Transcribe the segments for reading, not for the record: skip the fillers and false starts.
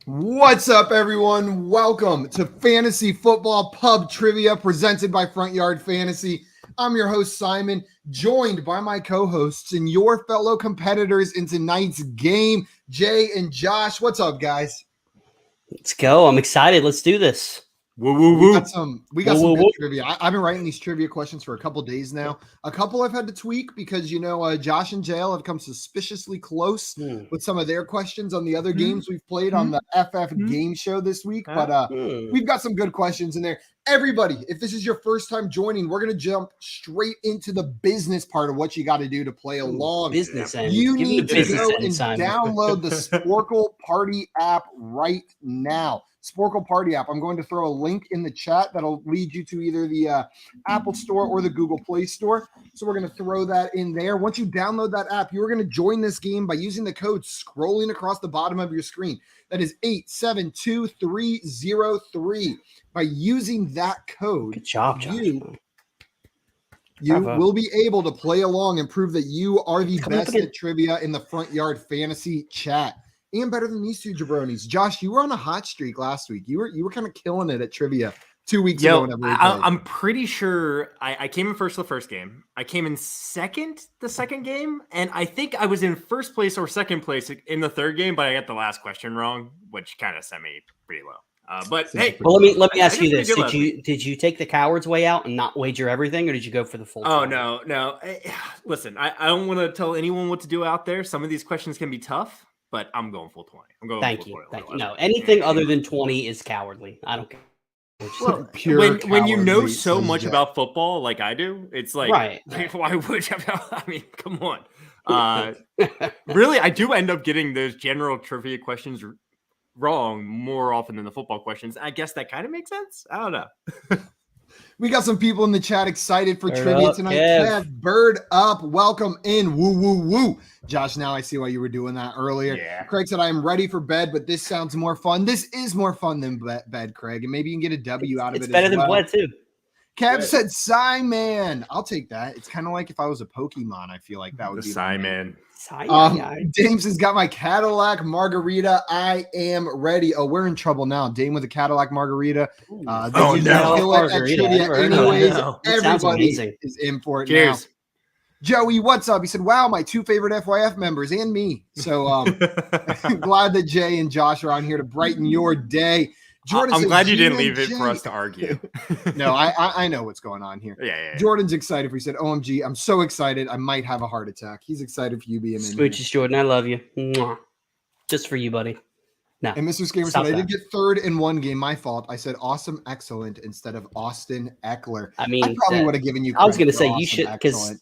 What's up, everyone? Welcome to Fantasy Football Pub Trivia presented by Front Yard Fantasy. I'm your host, Simon, joined by my co-hosts and your fellow competitors in tonight's game, Jay and Josh. What's up, guys? Let's go. I'm excited. Let's do this. We got some good trivia. I've been writing these trivia questions for a couple days now. A couple I've had to tweak because, Josh and JL have come suspiciously close with some of their questions on the other games we've played on the FF game show this week. But we've got some good questions in there. Everybody, if this is your first time joining, we're going to jump straight into the business part of what you got to do to play along. Business end. You need to go and download the Sporkle Party app right now. Sporkle Party app. I'm going to throw a link in the chat that'll lead you to either the Apple Store or the Google Play Store. So we're going to throw that in there. Once you download that app, you're going to join this game by using the code scrolling across the bottom of your screen. That is 872303. By using that code, good job, Josh. You will be able to play along and prove that you are the best at trivia in the Front Yard Fantasy chat. And better than these two jabronis. Josh, you were on a hot streak last week. You were kind of killing it at trivia 2 weeks ago. I'm pretty sure I came in first the first game. I came in second the second game. And I think I was in first place or second place in the third game, but I got the last question wrong, which kind of sent me pretty low. But hey, well, let me ask you this: did you take the coward's way out and not wager everything, or did you go for the full? Oh no. Listen, I don't want to tell anyone what to do out there. Some of these questions can be tough. But I'm going full 20. I'm going. Thank you. No, anything other than 20 is cowardly. I don't care. Well, when you know so much about football like I do, it's like, right. Why would you? I mean, come on. Really, I do end up getting those general trivia questions wrong more often than the football questions. I guess that kind of makes sense. I don't know. We got some people in the chat excited for trivia tonight. Kev, Bird up. Welcome in. Woo, woo, woo. Josh, now I see why you were doing that earlier. Yeah. Craig said, I am ready for bed, but this sounds more fun. This is more fun than bed, Craig. And maybe you can get a W out of it. It's better than bed, too. Kev said, Simon. I'll take that. It's kind of like if I was a Pokemon, I feel like that would be Simon. Dames has got my Cadillac margarita. I am ready. Oh, we're in trouble now. Dame with a Cadillac margarita. Everybody is in for it. Cheers. Now. Joey, what's up? He said, wow, my two favorite FYF members and me. So glad that Jay and Josh are on here to brighten your day. Jordan, I'm glad you didn't leave it for us to argue. No, I know what's going on here. Yeah. Jordan's excited. He said, OMG, I'm so excited. I might have a heart attack. He's excited for you being in here. Smooches, Jordan. I love you. Mwah. Just for you, buddy. No. And Mr. Scammer said, I did get third in one game. My fault. I said awesome, excellent instead of Austin Eckler. I mean, I probably would have given you credit. I was going to say you should, because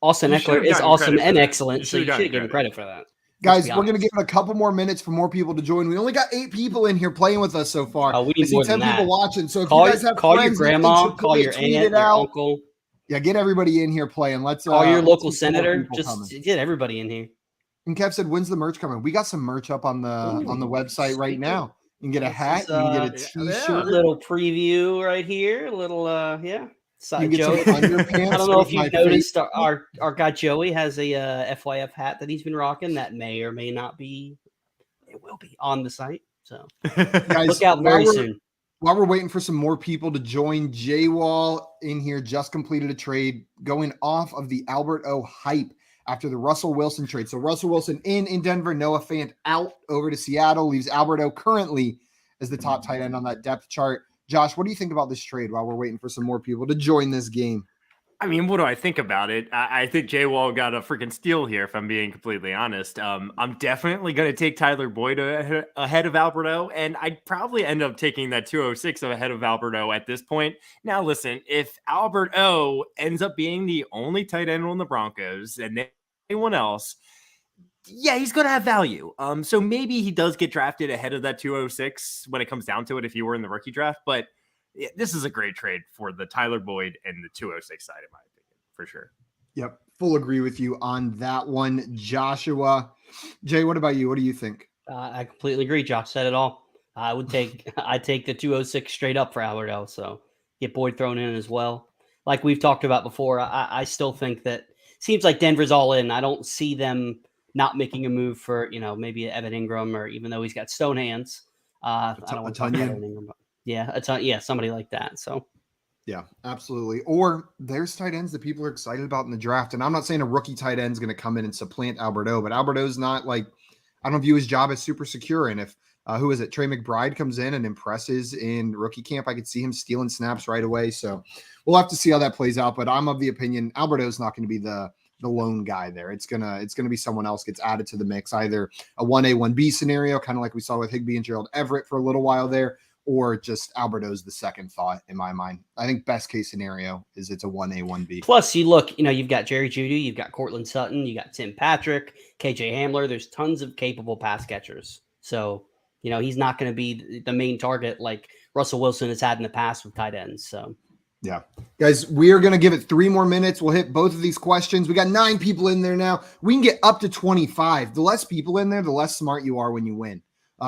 Austin Eckler is awesome and excellent. So you should have given credit for that. Guys, we're going to give it a couple more minutes for more people to join. We only got 8 people in here playing with us so far. We need more than 10 people watching. So if you guys have call friends, your grandma, call your aunt, your uncle. Yeah, get everybody in here playing. Let's call your local senator. Just get everybody in here. And Kev said, "When's the merch coming?" We got some merch up on the website right now. You can get a hat. You can get a T-shirt. A little preview right here. A little You get some underpants. I don't know if you've noticed our guy Joey has a FYF hat that he's been rocking that may or may not be. It will be on the site. So guys, look out very soon. While we're waiting for some more people to join, J-Wall in here just completed a trade going off of the Albert O hype after the Russell Wilson trade. So Russell Wilson in Denver, Noah Fant out over to Seattle, leaves Albert O currently as the top tight end on that depth chart. Josh, what do you think about this trade while we're waiting for some more people to join this game? I mean, what do I think about it? I think J-Wall got a freaking steal here, if I'm being completely honest. I'm definitely going to take Tyler Boyd ahead of Alberto, and I'd probably end up taking that 206 ahead of Alberto at this point. Now, listen, if Alberto ends up being the only tight end on the Broncos and anyone else, yeah, he's going to have value. So maybe he does get drafted ahead of that 206 when it comes down to it if he were in the rookie draft, but yeah, this is a great trade for the Tyler Boyd and the 206 side, in my opinion, for sure. Yep, full agree with you on that one, Joshua. Jay, what about you? What do you think? I completely agree. Josh said it all. I'd take the 206 straight up for Alberto. So get Boyd thrown in as well. Like we've talked about before, I still think that seems like Denver's all in. I don't see them not making a move for, maybe Evan Ingram, or even though he's got stone hands. I don't want to talk about anything. Yeah, somebody like that. So. Yeah, absolutely. Or there's tight ends that people are excited about in the draft. And I'm not saying a rookie tight end is going to come in and supplant Alberto, but Alberto's not like, I don't view his job as super secure. And if, who is it? Trey McBride comes in and impresses in rookie camp, I could see him stealing snaps right away. So we'll have to see how that plays out. But I'm of the opinion Alberto's not going to be the lone guy there. It's gonna be someone else gets added to the mix, either a 1A, 1B scenario, kind of like we saw with Higbee and Gerald Everett for a little while there, or just Alberto's the second thought in my mind. I think best case scenario is it's a 1A, 1B. Plus, you've got Jerry Jeudy, you've got Cortland Sutton, you got Tim Patrick, KJ Hamler. There's tons of capable pass catchers. So, he's not going to be the main target like Russell Wilson has had in the past with tight ends. So, yeah. Guys, we are going to give it 3 more minutes. We'll hit both of these questions. We got 9 people in there now. We can get up to 25. The less people in there, the less smart you are when you win.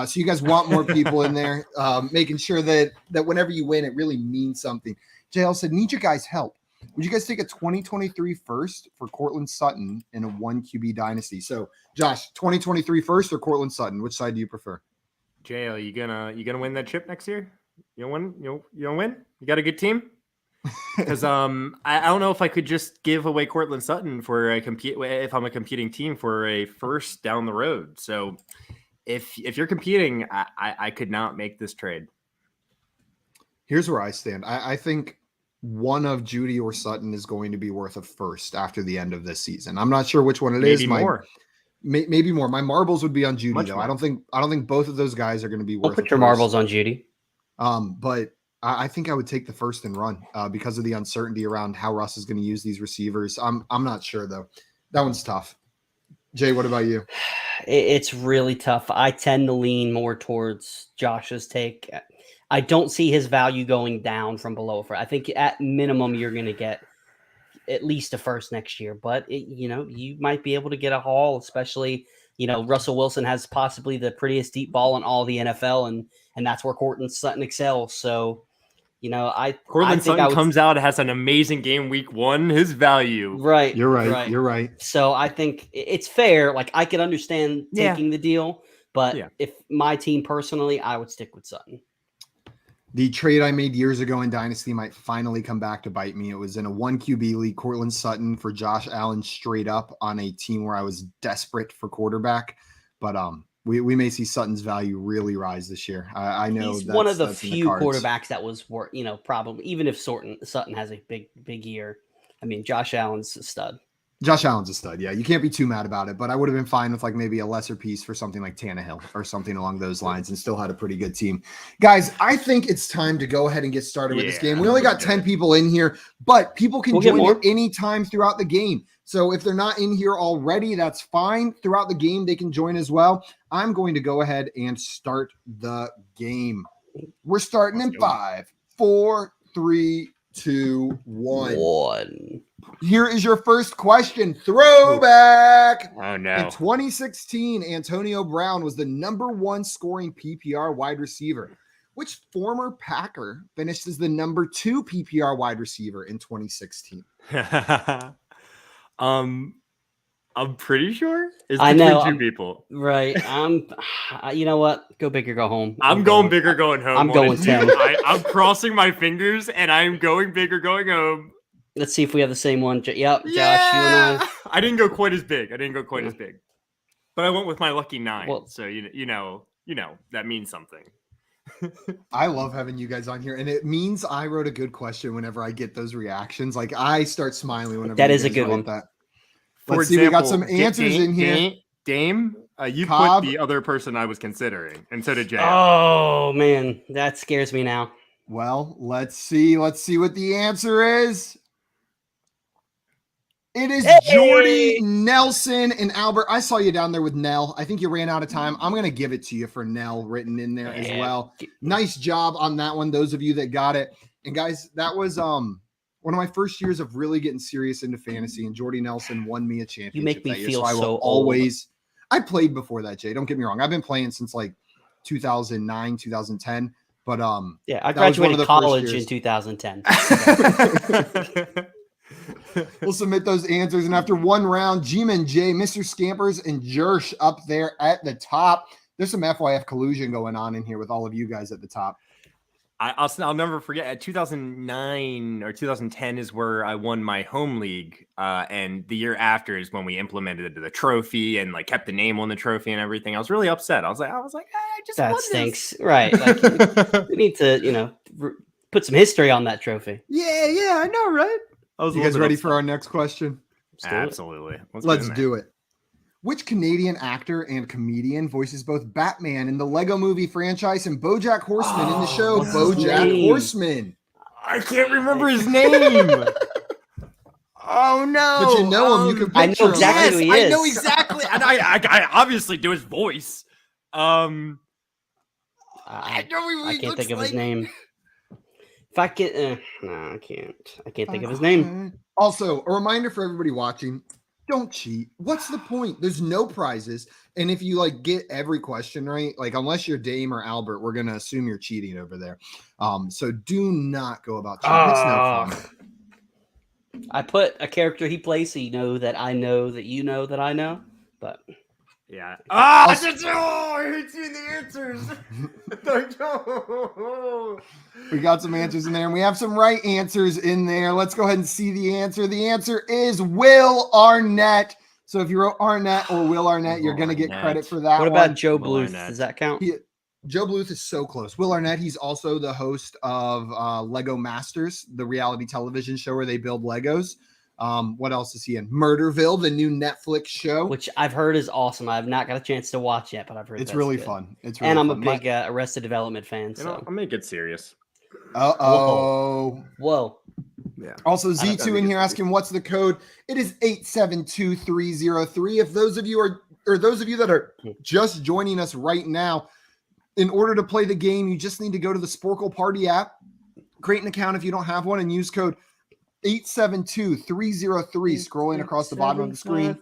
So you guys want more people in there, making sure that whenever you win, it really means something. JL said, need you guys help. Would you guys take a 2023 first for Cortland Sutton in a 1 QB dynasty? So Josh, 2023 first or Cortland Sutton? Which side do you prefer? JL, you gonna win that chip next year? You win? You win? You got a good team? Because I don't know if I could just give away Cortland Sutton for if I'm a competing team for a first down the road. So if you're competing, I could not make this trade. Here's where I stand. I think one of Jeudy or Sutton is going to be worth a first after the end of this season. I'm not sure which one it is. Maybe more. My marbles would be on Jeudy, though. More. I don't think both of those guys are going to be worth. I'll put your marbles on Jeudy. But I think I would take the first and run because of the uncertainty around how Russ is going to use these receivers. I'm not sure though. That one's tough. Jay, what about you? It's really tough. I tend to lean more towards Josh's take. I don't see his value going down from below. I think at minimum you're going to get at least a first next year, but you might be able to get a haul, especially, Russell Wilson has possibly the prettiest deep ball in all the NFL, and that's where Cortland Sutton excels. So, Cortland Sutton comes out, has an amazing game week 1, his value. Right. You're right. So I think it's fair. Like I could understand taking the deal, but if my team personally, I would stick with Sutton. The trade I made years ago in Dynasty might finally come back to bite me. It was in a 1 QB league, Cortland Sutton for Josh Allen straight up on a team where I was desperate for quarterback. But we may see Sutton's value really rise this year. I know he's one of the few quarterbacks that was worth, probably even if Sutton has a big year. I mean, Josh Allen's a stud. Josh Allen's a stud. Yeah, you can't be too mad about it, but I would have been fine with like maybe a lesser piece for something like Tannehill or something along those lines and still had a pretty good team. Guys, I think it's time to go ahead and get started with this game. We only got 10 people in here, but people can join at any time throughout the game. So if they're not in here already, that's fine. Throughout the game, they can join as well. I'm going to go ahead and start the game. We're starting in 5, 4, 3, 2, 1. Here is your first question. Throwback. Oh, no. In 2016, Antonio Brown was the number 1 scoring PPR wide receiver. Which former Packer finished as the number 2 PPR wide receiver in 2016? I'm pretty sure it's between I know, 2 people. Right. You know what? Go big or go home. I'm going big or going home. I'm going 10. I'm crossing my fingers and I'm going big or going home. Let's see if we have the same one. Yep, yeah. Josh, you and I. I didn't go quite as big. But I went with my lucky 9. Well, so you know that means something. I love having you guys on here, and it means I wrote a good question whenever I get those reactions. Like I start smiling whenever that is a good one. That. Let's see, we got some answers in here. Dame, you Cobb, put the other person I was considering, and so did Jay. Oh man, that scares me now. Well, let's see what the answer is. It is Jordy Nelson and Albert. I saw you down there with Nell. I think you ran out of time. I'm going to give it to you for Nell written in there as well. Nice job on that one, those of you that got it. And guys, that was one of my first years of really getting serious into fantasy, and Jordy Nelson won me a championship. You make me that year, feel so I will always. I played before that, Jay. Don't get me wrong. I've been playing since like 2009, 2010. But I graduated college in 2010. We'll submit those answers, and after one round, G-Man J, Mr. Scampers, and Jersh up there at the top. There's some FYF collusion going on in here with all of you guys at the top. I'll never forget. 2009 or 2010 is where I won my home league, and the year after is when we implemented the trophy and like kept the name on the trophy and everything. I was really upset. I was like, I just That won stinks, this. right? Like, we need to, put some history on that trophy. Yeah, I know, right? You guys ready for our next question? Absolutely. Let's do it. Which Canadian actor and comedian voices both Batman in the Lego Movie franchise and Bojack Horseman in the show Bojack Horseman? I can't remember his name. Oh no! But you know him. You can picture him. Exactly who he is. I know exactly, and I obviously do his voice. I know I can't think of his name. If I can, no, I can't. I can't think of his name. Also, a reminder for everybody watching. Don't cheat. What's the point? There's no prizes. And if you get every question right, unless you're Dame or Albert, we're going to assume you're cheating over there. So do not go about cheating. It's no fun. I put a character he plays so you know that I know that you know that I know. But yeah. I hate seeing the answers. We got some answers in there, and we have some right answers in there. Let's go ahead and see the answer. The answer is Will Arnett. So if you wrote Arnett or Will Arnett, you're going to get credit for that. What about Joe Bluth? Does that count? Joe Bluth is so close. Will Arnett, he's also the host of Lego Masters, the reality television show where they build Legos. What else is he in? Murderville, the new Netflix show, which I've heard is awesome. I've not got a chance to watch yet, but I've heard it's really fun. It's really and I'm fun. a big Arrested Development fan. So I'll make it serious. Whoa. Yeah. Also, Z2 in here asking what's the code. It is 872303. If those of you that are just joining us right now, in order to play the game, you just need to go to the Sporkle Party app, create an account if you don't have one, and use code 872303 scrolling across the bottom of the screen.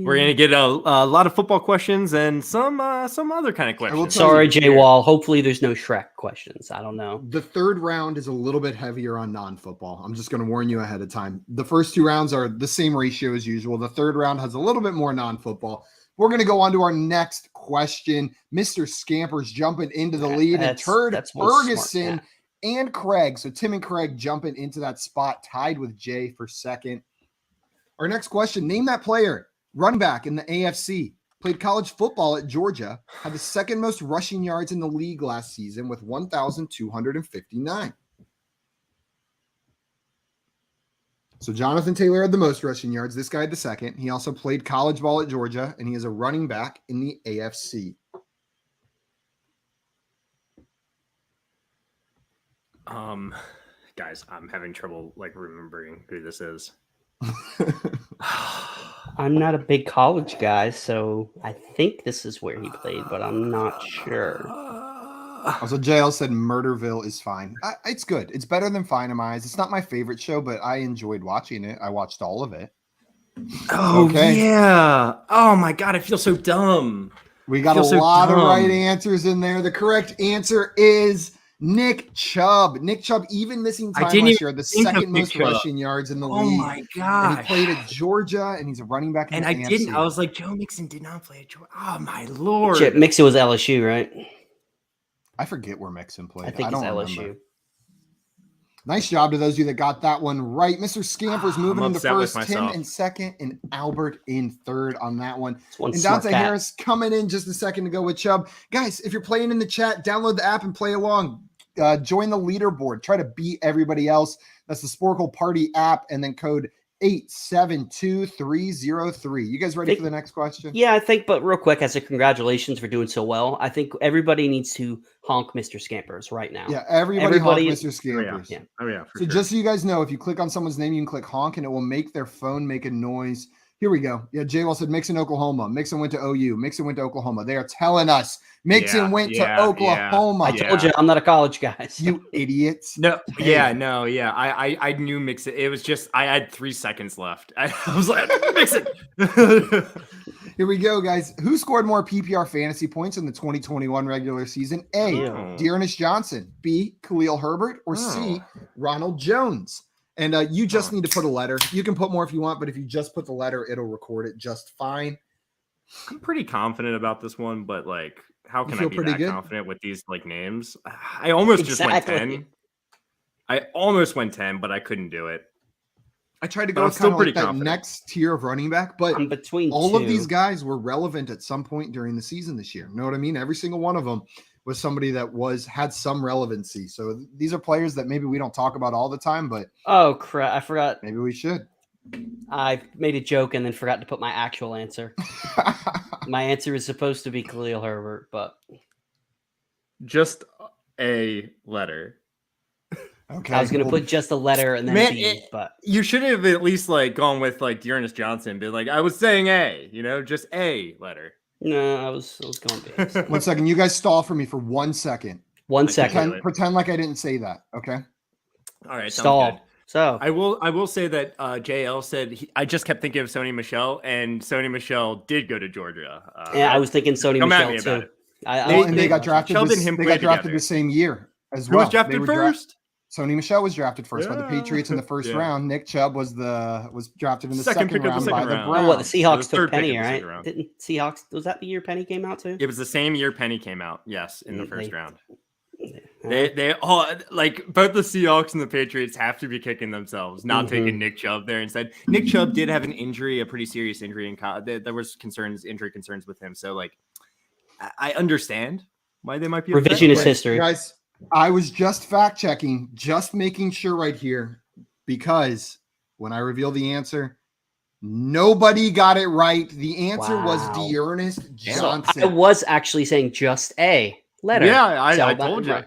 We're gonna get a lot of football questions and some other kind of questions. Sorry, Jay Wall. Hopefully there's no Shrek questions. I don't know. The third round is a little bit heavier on non-football. I'm just gonna warn you ahead of time. The first two rounds are the same ratio as usual. The third round has a little bit more non-football. We're gonna go on to our next question. Mr. Scamper's jumping into the lead, and Ferguson and Craig. So Tim and Craig jumping into that spot, tied with Jay for second. Our next question, name that player. Running back in the AFC. Played college football at Georgia. Had the second most rushing yards in the league last season with 1,259. So Jonathan Taylor had the most rushing yards. This guy had the second. He also played college ball at Georgia, and he is a running back in the AFC. Guys, I'm having trouble remembering who this is. I'm not a big college guy, so I think this is where he played, but I'm not sure. Also, JL said Murderville is fine. It's good. It's better than Finemize. It's not my favorite show, but I enjoyed watching it. I watched all of it. Oh, okay. Yeah. Oh, my God. I feel so dumb. We got a lot of right answers in there. The correct answer is Nick Chubb. Nick Chubb, even missing time last year, the second most rushing yards in the league. Oh my God! And he played at Georgia, and he's a running back. And I didn't. I was like, Joe Mixon did not play at Georgia. Oh my Lord! Mixon was LSU, right? I forget where Mixon played. I think it's LSU. Remember. Nice job to those of you that got that one right. Mr. Scamper's moving into first, Tim in second, and Albert in third on that one. And Dante Harris coming in just a second to go with Chubb. Guys, if you're playing in the chat, download the app and play along. Join the leaderboard. Try to beat everybody else. That's the Sporkle Party app, and then code 872303. You guys ready for the next question? Yeah, I think, but real quick, as a congratulations for doing so well. I think everybody needs to honk Mr. Scampers right now. Yeah, everybody honk Mr. Scampers. Oh, yeah. So just so you guys know, if you click on someone's name, you can click honk, and it will make their phone make a noise. Here we go. Yeah, Jay Wall said Mixon, Oklahoma. Mixon went to OU. Mixon went to Oklahoma. They are telling us Mixon went to Oklahoma. I told you I'm not a college guy. So. You idiots. No, I knew Mixon. It was just I had 3 seconds left. I was like, Mixon. Here we go, guys. Who scored more PPR fantasy points in the 2021 regular season? A, Dearness Johnson. B, Khalil Herbert. Or C, Ronald Jones. And you just need to put a letter. You can put more if you want, but if you just put the letter, it'll record it just fine. I'm pretty confident about this one, but like, how can I be that confident with these like names? I almost just went 10. I almost went 10, but I couldn't do it. I tried to go with kind of like that next tier of running back, but I'm between all of these guys were relevant at some point during the season this year. You know what I mean? Every single one of them was somebody that had some relevancy. So these are players that maybe we don't talk about all the time, but oh crap, I forgot. Maybe we should. I made a joke and then forgot to put my actual answer. My answer is supposed to be Khalil Herbert, but just a letter. Okay, I was gonna put just a letter and then B, but you should have at least like gone with like Dearness Johnson, but like I was saying A, just a letter. No, I was going B. 1 second, you guys stall for me for 1 second. 1 second. Pretend like I didn't say that. Okay. All right. Stall. Good. So I will say that JL said I just kept thinking of Sony Michel, and Sony Michel did go to Georgia. Yeah, I was thinking Sony Michel too. They got drafted. They got drafted the same year as well. Who was drafted first? Sony Michel was drafted first by the Patriots in the first round. Nick Chubb was drafted in the second round by the Browns. Oh, what, the Seahawks took Penny, right? Didn't Seahawks, was that the year Penny came out too? It was the same year Penny came out, yes, in the first round. They all, like, both the Seahawks and the Patriots have to be kicking themselves, not taking Nick Chubb there instead. Nick Chubb did have an injury, a pretty serious injury in college. There was injury concerns with him. So, like, I understand why they might be revisionist history. Guys, I was just fact checking, just making sure right here, because when I reveal the answer, nobody got it right. The answer was Dearness Johnson. So I was actually saying just a letter. Yeah, I told you.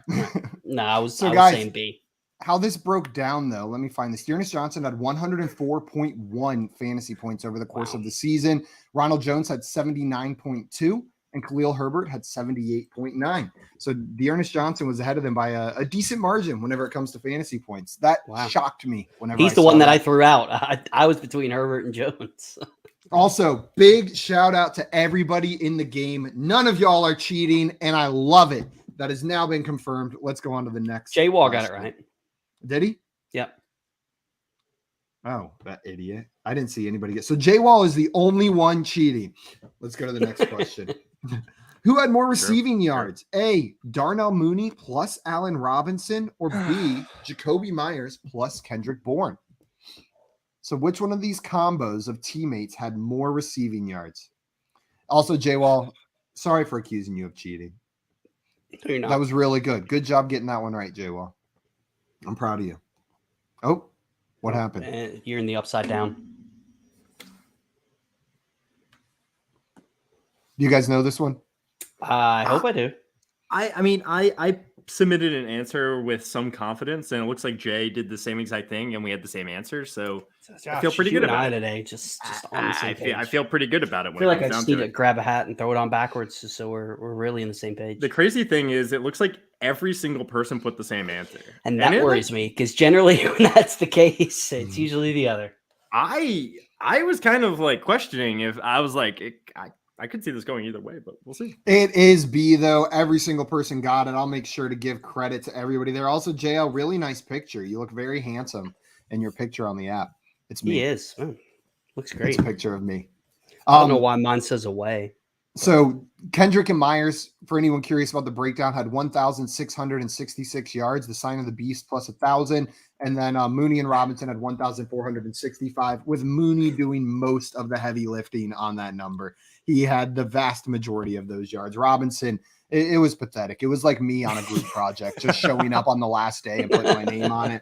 No, I was guys, saying B. How this broke down, though, let me find this. Dearness Johnson had 104.1 fantasy points over the course of the season. Ronald Jones had 79.2. And Khalil Herbert had 78.9. So Dearness Johnson was ahead of them by a decent margin whenever it comes to fantasy points. That shocked me. Whenever he's the one that I threw out. I was between Herbert and Jones. Also, big shout out to everybody in the game. None of y'all are cheating, and I love it. That has now been confirmed. Let's go on to the next. Jay Wall got it right. Did he? Yep. Oh, that idiot. I didn't see anybody get. So Jay Wall is the only one cheating. Let's go to the next question. Who had more receiving yards? A, Darnell Mooney plus Allen Robinson, or B, Jacoby Myers plus Kendrick Bourne? So which one of these combos of teammates had more receiving yards? Also, Jay Wall, sorry for accusing you of cheating. That was really good. Good job getting that one right, Jay Wall. I'm proud of you. Oh, what happened? You're in the upside down. Do you guys know this one? I hope I do. I mean, I submitted an answer with some confidence, and it looks like Jay did the same exact thing, and we had the same answer. So I feel pretty good about it today. Just on the same page. I feel pretty good about it. I feel like I just need to grab a hat and throw it on backwards, just so we're really on the same page. The crazy thing is, it looks like every single person put the same answer, and that worries me because generally, when that's the case, it's usually the other. I was kind of like questioning if I was like I could see this going either way, but we'll see. It is B, though. Every single person got it. I'll make sure to give credit to everybody there. Also, JL, really nice picture. You look very handsome in your picture on the app. It's me. He is. Oh, looks great. It's a picture of me. I don't know why mine says away. So Kendrick and Myers, for anyone curious about the breakdown, had 1,666 yards, the sign of the beast plus 1,000. And then Mooney and Robinson had 1,465, with Mooney doing most of the heavy lifting on that number. He had the vast majority of those yards. Robinson, it was pathetic. It was like me on a group project, just showing up on the last day and putting my name on it.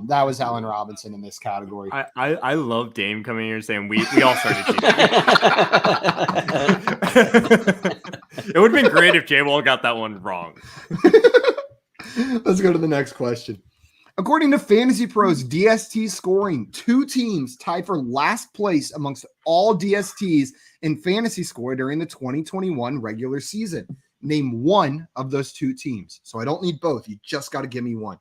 That was Allen Robinson in this category. I love Dame coming here and saying we all started cheating. It would have been great if Jay Wall got that one wrong. Let's go to the next question. According to Fantasy Pros DST scoring, two teams tied for last place amongst all DSTs in fantasy score during the 2021 regular season. Name one of those two teams. So I don't need both. You just got to give me one.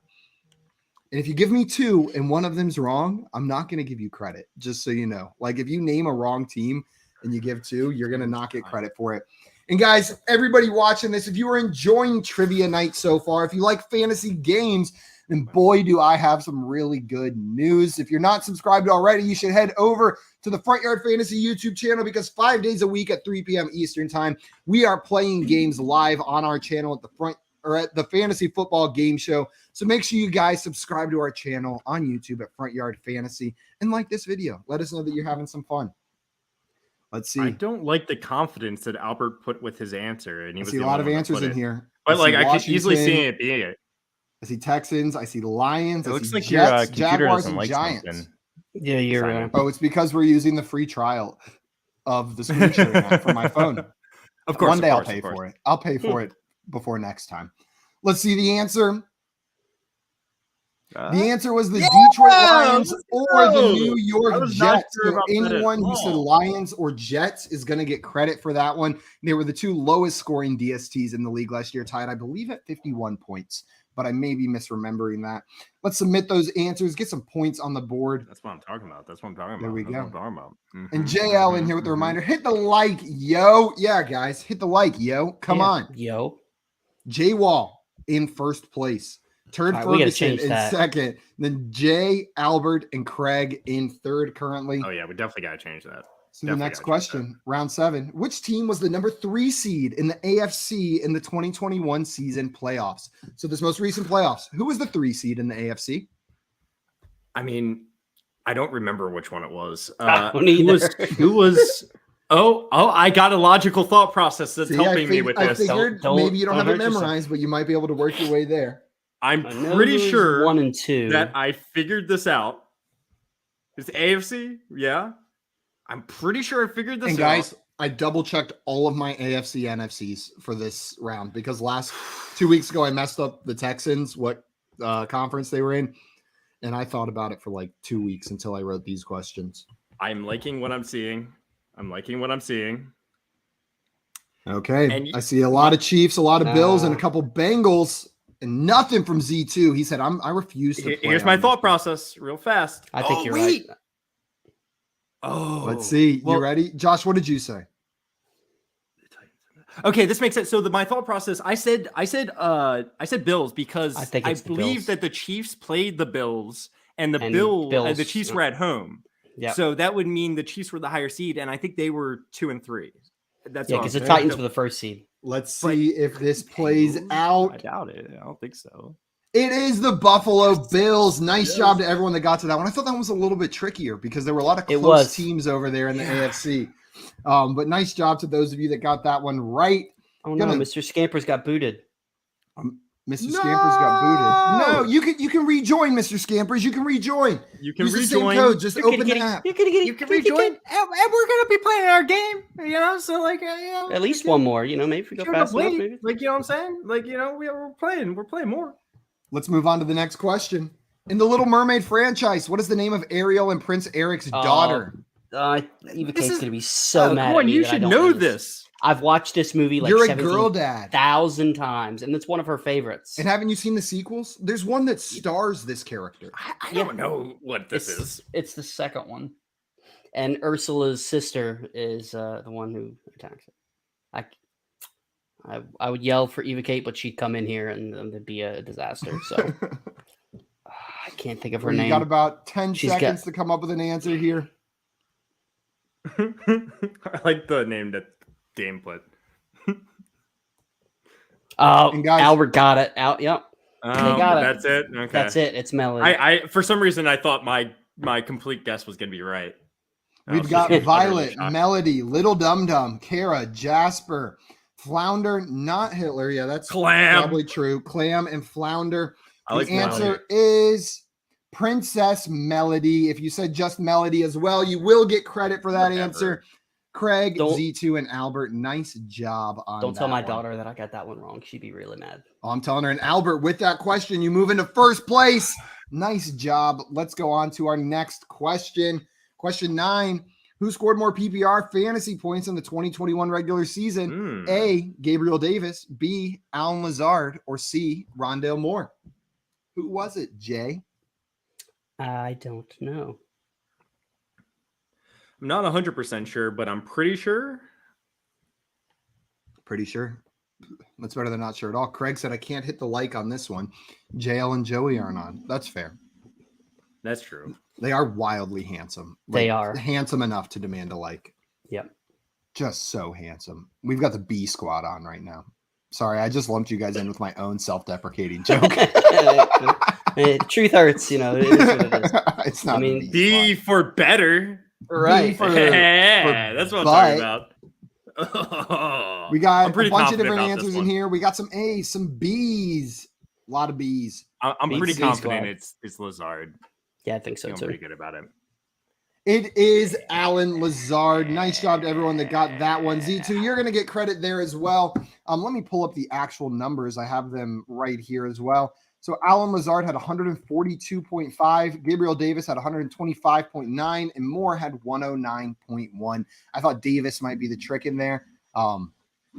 And if you give me two and one of them's wrong, I'm not going to give you credit, just so you know. Like if you name a wrong team and you give two, you're going to not get credit for it. And guys, everybody watching this, if you are enjoying Trivia Night so far, if you like fantasy games, And boy, do I have some really good news. If you're not subscribed already, you should head over to the Front Yard Fantasy YouTube channel because 5 days a week at 3 p.m. Eastern time, we are playing games live on our channel at the Fantasy Football Game Show. So make sure you guys subscribe to our channel on YouTube at Front Yard Fantasy and like this video. Let us know that you're having some fun. Let's see. I don't like the confidence that Albert put with his answer, and he was a lot of answers in here. But like, I could easily see it being it. I see Texans. I see Lions. It I looks see like Jets, your computer Jaguars, doesn't and like Giants. something. Yeah, you're right. Oh, it's because we're using the free trial of the screen sharing app for my phone. Of course. One day I'll pay for it. I'll pay for it before next time. Let's see the answer. The answer was the Detroit Lions or the New York Jets. So anyone who said Lions or Jets is going to get credit for that one. They were the two lowest scoring DSTs in the league last year, tied, I believe, at 51 points. But I may be misremembering that. Let's submit those answers, get some points on the board. That's what I'm talking about. There we go. Mm-hmm. And JL in here with the reminder, hit the like, yo. Yeah, guys, hit the like, yo. Come on. Yo. J Wall in first place. Turd Ferguson in second. Then Jay, Albert, and Craig in third currently. Oh, yeah, we definitely got to change that. So the next question, round 7. Which team was the number 3 seed in the AFC in the 2021 season playoffs? So this most recent playoffs, who was the 3 seed in the AFC? I mean, I don't remember which one it was. Who was Oh, I got a logical thought process that's helping me with this. I figured maybe you don't have it memorized, but you might be able to work your way there. I'm pretty sure 1 and 2 that I figured this out. It's AFC, yeah. I'm pretty sure I figured this out. And guys, I double checked all of my AFC NFCs for this round because last 2 weeks ago I messed up the Texans, what conference they were in, and I thought about it for like 2 weeks until I wrote these questions. I'm liking what I'm seeing. Okay, and I see a lot of Chiefs, a lot of Bills, and a couple Bengals. And nothing from Z2. He said, I refuse to play. Here's my thought process real fast. I think you're right. Oh. Let's see. You ready? Josh, what did you say? Okay, this makes sense. So my thought process, I said Bills because I believe that the Chiefs played the Bills and the Chiefs were at home. Yeah. So that would mean the Chiefs were the higher seed, and I think they were 2 and 3. That's because the Titans were the first seed. Let's see if this plays out. I doubt it. I don't think so. It is the Buffalo Bills. Nice job to everyone that got to that one. I thought that one was a little bit trickier because there were a lot of close teams over there in the AFC. But nice job to those of you that got that one right. Oh no, Mr. Scampers got booted. Mr. Scampers got booted. No, you can rejoin, Mr. Scampers. You can rejoin. You can Use rejoin. The same code. Just open the app. You can rejoin. And we're gonna be playing our game. You know, so like at least one more. You know, maybe if we go fast enough. Maybe. Like you know what I'm saying? Like you know, we're playing more. Let's move on to the next question. In the Little Mermaid franchise, what is the name of Ariel and Prince Eric's daughter? Eva Kate's gonna be so mad. Come on, you should know this. I've watched this movie like You're a girl dad 1,000 times, and it's one of her favorites. And haven't you seen the sequels? There's one that stars this character. I don't know what this is. It's the second one, and Ursula's sister is the one who attacks it. I would yell for Eva Kate, but she'd come in here and it'd be a disaster. So I can't think of her name. You got about 10 seconds to come up with an answer here. I like the name that Dame put. Albert got it out. Yep. They got it. That's it. Okay. That's it. It's Melody. I for some reason I thought my complete guess was gonna be right. We've got Violet, Melody, Little Dum Dum, Kara, Jasper, Flounder, not Hitler. Yeah, that's probably true. Clam and Flounder. The answer is Princess Melody. If you said just Melody as well, you will get credit for that answer. Craig, Z2, and Albert, nice job on that. Don't tell my daughter that I got that one wrong. She'd be really mad. Oh, I'm telling her. And Albert, with that question, you move into first place. Nice job. Let's go on to our next question. Question 9. Who scored more PPR fantasy points in the 2021 regular season? A, Gabriel Davis. B, Alan Lazard. Or C, Rondale Moore. Who was it, Jay? I don't know. I'm not 100% sure, but I'm pretty sure. Pretty sure. That's better than not sure at all. Craig said I can't hit the like on this one. JL and Joey aren't on. That's fair. That's true. They are wildly handsome. They are handsome enough to demand a like. Yep. Just so handsome. We've got the B squad on right now. Sorry, I just lumped you guys in with my own self-deprecating joke. Truth hurts, It is what it is. It's not. B for better. Right. That's what I'm talking about. We got a bunch of confident different about answers this in one. here. We got some A's, some B's, a lot of B's. I'm pretty B confident squad. it's Lazard. Yeah, I think so I'm too. pretty good about it. It is Alan Lazard. Nice job to everyone that got that one. Z2, you're going to get credit there as well. Let me pull up the actual numbers. I have them right here as well. So Alan Lazard had 142.5. Gabriel Davis had 125.9. And Moore had 109.1. I thought Davis might be the trick in there.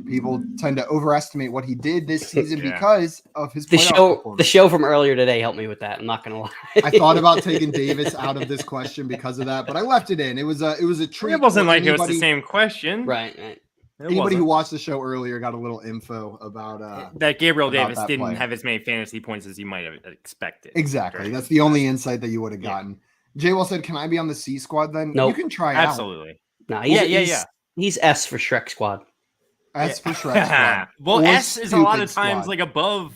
People tend to overestimate what he did this season because of his playoff performance. The show from earlier today helped me with that. I'm not gonna lie. I thought about taking Davis out of this question because of that, but I left it in. It was a treat. It wasn't like it was the same question, right? Anybody who watched the show earlier got a little info about that Gabriel about Davis that didn't player. have as many fantasy points as you might have expected. Exactly. That's the only insight that you would have gotten. Jay Well said, "Can I be on the C squad then?" Nope. You can try Absolutely. No, Yeah. He's S for Shrek Squad. S for Shrek squad. Well, Or S is a lot of Stupid times Squad. like above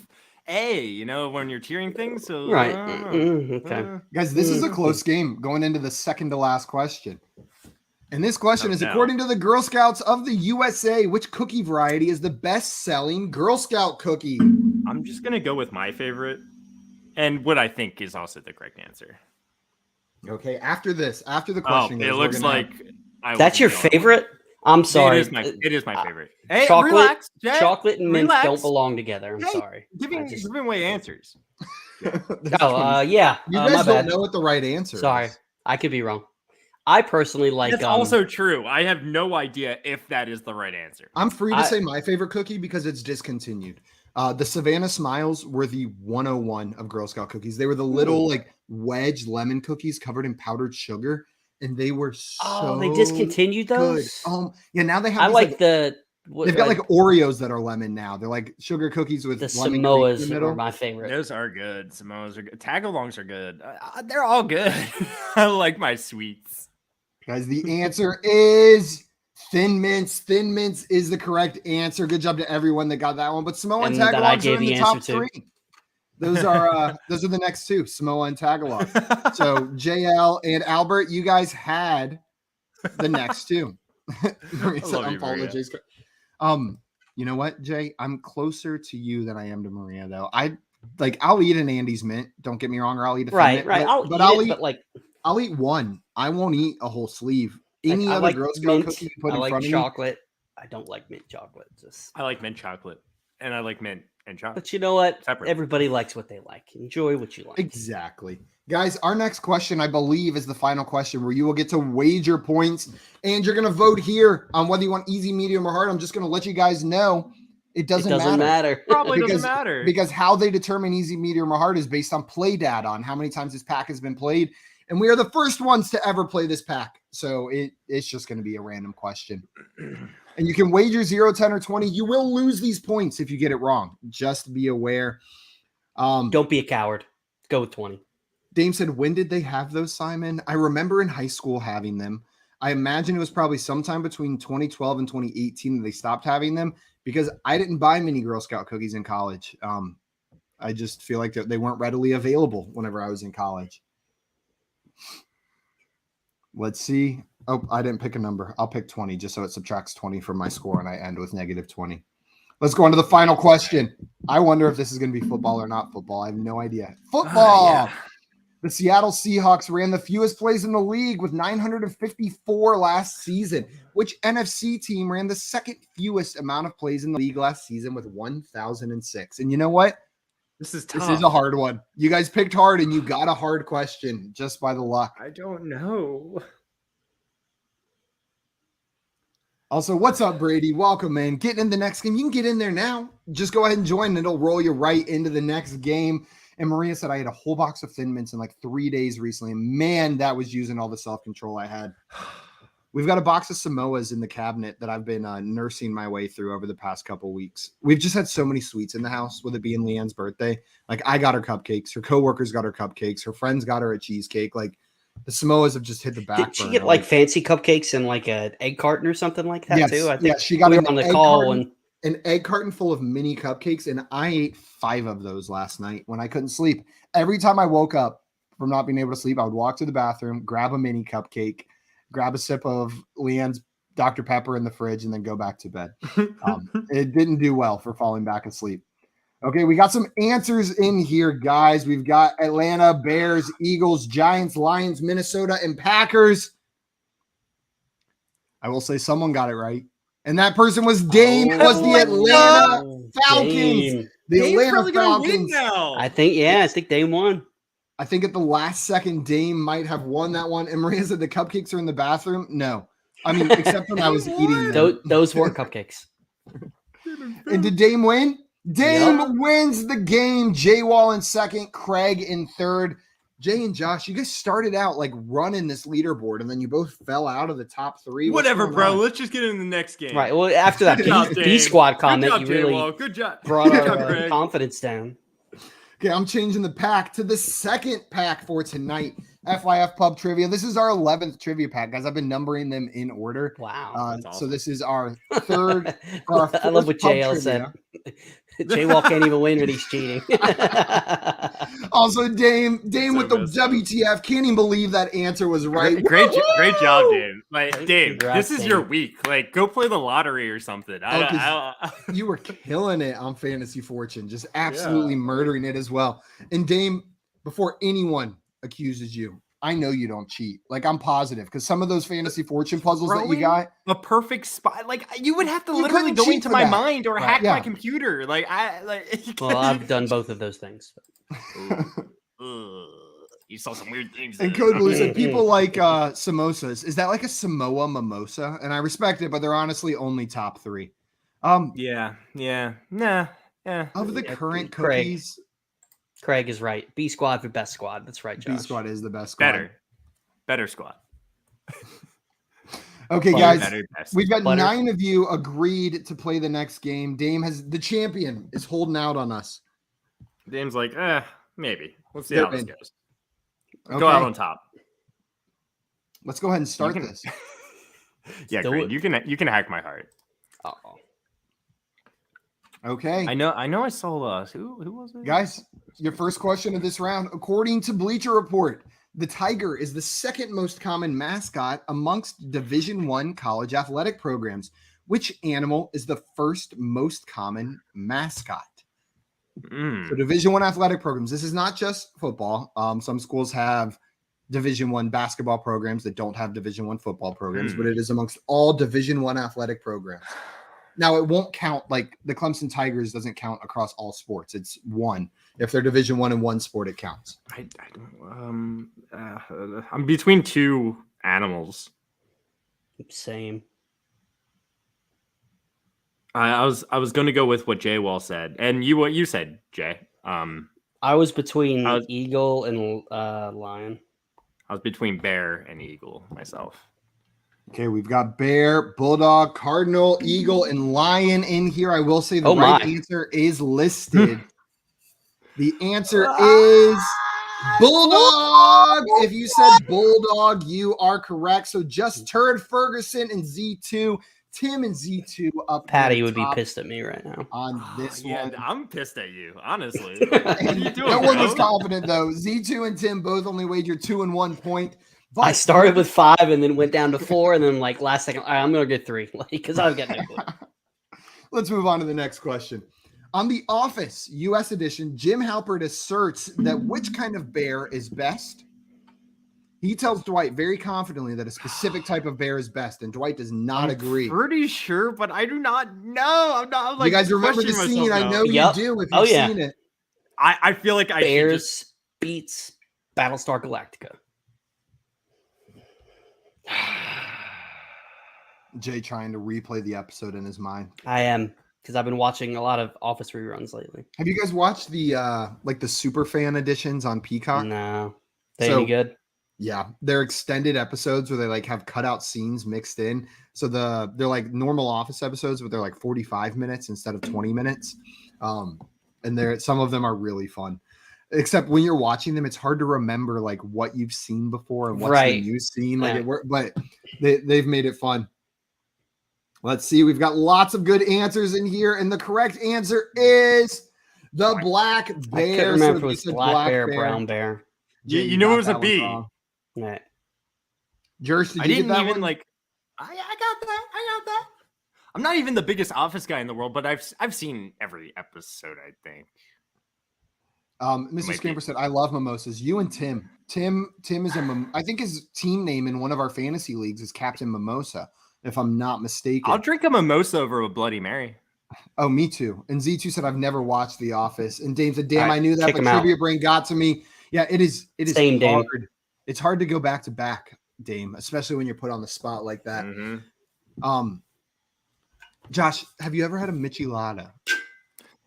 A, when you're tiering things. So Right. I don't know. Okay. Guys, this is a close game going into the second to last question. And this question is, according to the Girl Scouts of the USA, which cookie variety is the best-selling Girl Scout cookie? I'm just gonna go with my favorite, and what I think is also the correct answer. Okay, after the question, it looks like That's your favorite? I'm sorry. It is my favorite. Hey, chocolate, relax, Jay. chocolate and mint Relax. don't belong together. I'm sorry. Giving away answers. Yeah. You guys my don't bad. know what the right answer Sorry, is. I could be wrong. I personally like. That's also true. I have no idea if that is the right answer. I'm free to say my favorite cookie because it's discontinued. The Savannah Smiles were the 101 of Girl Scout cookies. They were the little wedge lemon cookies covered in powdered sugar, and they were so they discontinued those. Good. Yeah, now they have. I like the. They've got like Oreos that are lemon now. They're like sugar cookies with the lemon Samoas in the middle. are my favorite. Those are good. Samoas are good. Tagalongs are good. They're all good. I like my sweets. Guys, the answer is Thin Mints. Thin Mints is the correct answer. Good job to everyone that got that one. But Samoa and Tagalogs are in the top three. Those are the next two, Samoa and Tagalog. So JL and Albert, you guys had the next two. Maria said, I'm following the Jay's. You know what, Jay? I'm closer to you than I am to Maria, though. I'll eat an Andy's mint. Don't get me wrong, or I'll eat a right. I'll eat one. I won't eat a whole sleeve. Any other Girl Scout cookie you put in front of me? Chocolate. I don't like mint chocolate. I like mint chocolate, and I like mint and chocolate. But you know what? Separate. Everybody likes what they like. Enjoy what you like. Exactly. Guys, our next question, I believe, is the final question where you will get to wager points, and you're going to vote here on whether you want easy, medium, or hard. I'm just going to let you guys know it doesn't matter. Probably doesn't matter. Because how they determine easy, medium, or hard is based on play data, on how many times this pack has been played. And we are the first ones to ever play this pack. So it's just going to be a random question. And you can wager 0, 10, or 20. You will lose these points if you get it wrong. Just be aware. Don't be a coward. Go with 20. Dame said, when did they have those, Simon? I remember in high school having them. I imagine it was probably sometime between 2012 and 2018 that they stopped having them because I didn't buy many Girl Scout cookies in college. I just feel like they weren't readily available whenever I was in college. Let's see. Oh, I didn't pick a number. I'll pick 20 just so it subtracts 20 from my score and I end with negative 20. Let's go on to the final question. I wonder if this is going to be football or not football. I have no idea. Football. Yeah. The Seattle Seahawks ran the fewest plays in the league with 954 last season. Which NFC team ran the second fewest amount of plays in the league last season with 1,006? And you know what? This is tough. This is a hard one. You guys picked hard and you got a hard question just by the luck. I don't know. Also, what's up, Brady? Welcome, man. Getting in the next game. You can get in there now. Just go ahead and join and it'll roll you right into the next game. And Maria said I had a whole box of Thin Mints in like 3 days recently. Man, that was using all the self-control I had. We've got a box of Samoas in the cabinet that I've been nursing my way through over the past couple weeks. We've just had so many sweets in the house, with it being Leanne's birthday. Like, I got her cupcakes, her coworkers got her cupcakes, her friends got her a cheesecake. Like, the Samoas have just hit the back Did she burner. get like fancy cupcakes and like an egg carton or something like that too? I think she got we were on the call an egg carton full of mini cupcakes, and I ate 5 of those last night when I couldn't sleep. Every time I woke up from not being able to sleep, I would walk to the bathroom, grab a mini cupcake, grab a sip of Leanne's Dr. Pepper in the fridge, and then go back to bed. It didn't do well for falling back asleep. Okay, we got some answers in here, guys. We've got Atlanta, Bears, Eagles, Giants, Lions, Minnesota, and Packers. I will say someone got it right. And that person was Dame. It was the Atlanta Falcons. Dame. The Dame's Atlanta Falcons. Win now. I think Dame won. I think at the last second, Dame might have won that one. And Maria said the cupcakes are in the bathroom. No. I mean, except when I was eating them. Those weren't cupcakes. And did Dame win? Dame wins the game. Jay Wall in second, Craig in third. Jay and Josh, you guys started out like running this leaderboard, and then you both fell out of the top 3. Whatever, bro. Let's just get into the next game. Right. Well, after that B squad comment, job, you really J-Wall. Good job. brought Good our job, confidence down. Okay, I'm changing the pack to the second pack for tonight. FYF Pub Trivia. This is our 11th trivia pack, guys. I've been numbering them in order. Wow. Awesome. So this is our third. Our I love what JL said. J-Wall can't even win when he's cheating. Also, Dame So with the messed up. WTF. Can't even believe that answer was right. Great job, Dave. Like, Dave, Congrats, this is Dave. your week. Like, go play the lottery or something. You were killing it on Fantasy Fortune, just absolutely murdering it as well. And Dame, before anyone accuses you, I know you don't cheat. Like, I'm positive, because some of those Fantasy Fortune puzzles that you got, a perfect spot. Like, you would have to You literally couldn't go cheat into for my that. mind or Right. hack Yeah. my computer. Like, Well, I've done both of those things. You saw some weird things. And there. Code Blue said people like samosas. Is that like a Samoa mimosa? And I respect it, but they're honestly only top 3. Yeah. Nah. Yeah. Of the Yeah, current Craig. cookies, Craig is right. B squad the best squad. That's right, Josh. B Squad is the best squad. Better squad. Okay, Well, guys, Best. we've got Butter. 9 of you agreed to play the next game. Dame the champion is holding out on us. Dame's like, maybe. Let's see They're how this in. goes. Okay, Go out on top. let's go ahead and start You can- this. Yeah, Do Craig, it. you can hack my heart. Uh-oh. Okay, I know. I saw who was it? guys, your first question of this round. According to Bleacher Report, the Tiger is the second most common mascot amongst Division I college athletic programs. Which animal is the first most common mascot? So Division I athletic programs. This is not just football. Some schools have Division I basketball programs that don't have Division I football programs, but it is amongst all Division I athletic programs. Now, it won't count, like the Clemson Tigers doesn't count across all sports. It's one. If they're Division I in one sport, it counts. I don't. I'm between 2 animals. Same. I was going to go with what Jay Wall said, and what you said, Jay. I was between I was- eagle and lion. I was between bear and eagle myself. Okay, we've got bear, bulldog, cardinal, eagle, and lion in here. I will say the Oh right my. answer is listed. The answer is bulldog. If you said bulldog, you are correct. So just Turd Ferguson and Z2, Tim and Z2 up. Patty near would be top pissed at me right now. on this one. I'm pissed at you, honestly. What are you doing, No one bro? was confident though. Z2 and Tim both only wagered 2 and 1 point. But I started with 5 and then went down to 4, and then like last second, all right, I'm gonna get 3, like because I was getting no clue. Let's move on to the next question. On The Office U.S. edition, Jim Halpert asserts that which kind of bear is best? He tells Dwight very confidently that a specific type of bear is best, and Dwight does not agree. Pretty sure, but I do not know. I'm not like You guys remember the questioning scene? myself I now. know Yep. you do if you've Oh, yeah. seen it. I feel like I should Bears just beats Battlestar Galactica. Jay trying to replay the episode in his mind. I am because I've been watching a lot of Office reruns lately. Have you guys watched the like the super fan editions on Peacock? No, they So- any good? Yeah, they're extended episodes where they like have cutout scenes mixed in. So they're like normal Office episodes, but they're like 45 minutes instead of 20 minutes. And some of them are really fun. Except when you're watching them, it's hard to remember like what you've seen before and what's the new scene. Like but they've made it fun. Let's see. We've got lots of good answers in here, and the correct answer is the black bear. I couldn't remember if it was black bear, brown bear. You knew it was a B. Right. Jersh, did I you didn't get that even one? like. I got that. I'm not even the biggest Office guy in the world, but I've seen every episode, I think. Mr. Scamper said, "I love mimosas." You and Tim. Tim is I think his team name in one of our fantasy leagues is Captain Mimosa, if I'm not mistaken. I'll drink a mimosa over a Bloody Mary. Oh, me too. And Z2 said, "I've never watched The Office." And Dame said, "Damn, I knew that, but out. Trivia Brain got to me." Yeah, it is. Same, hard. Dame. It's hard to go back to back, Dame, especially when you're put on the spot like that. Mm-hmm. Josh, have you ever had a Michelada?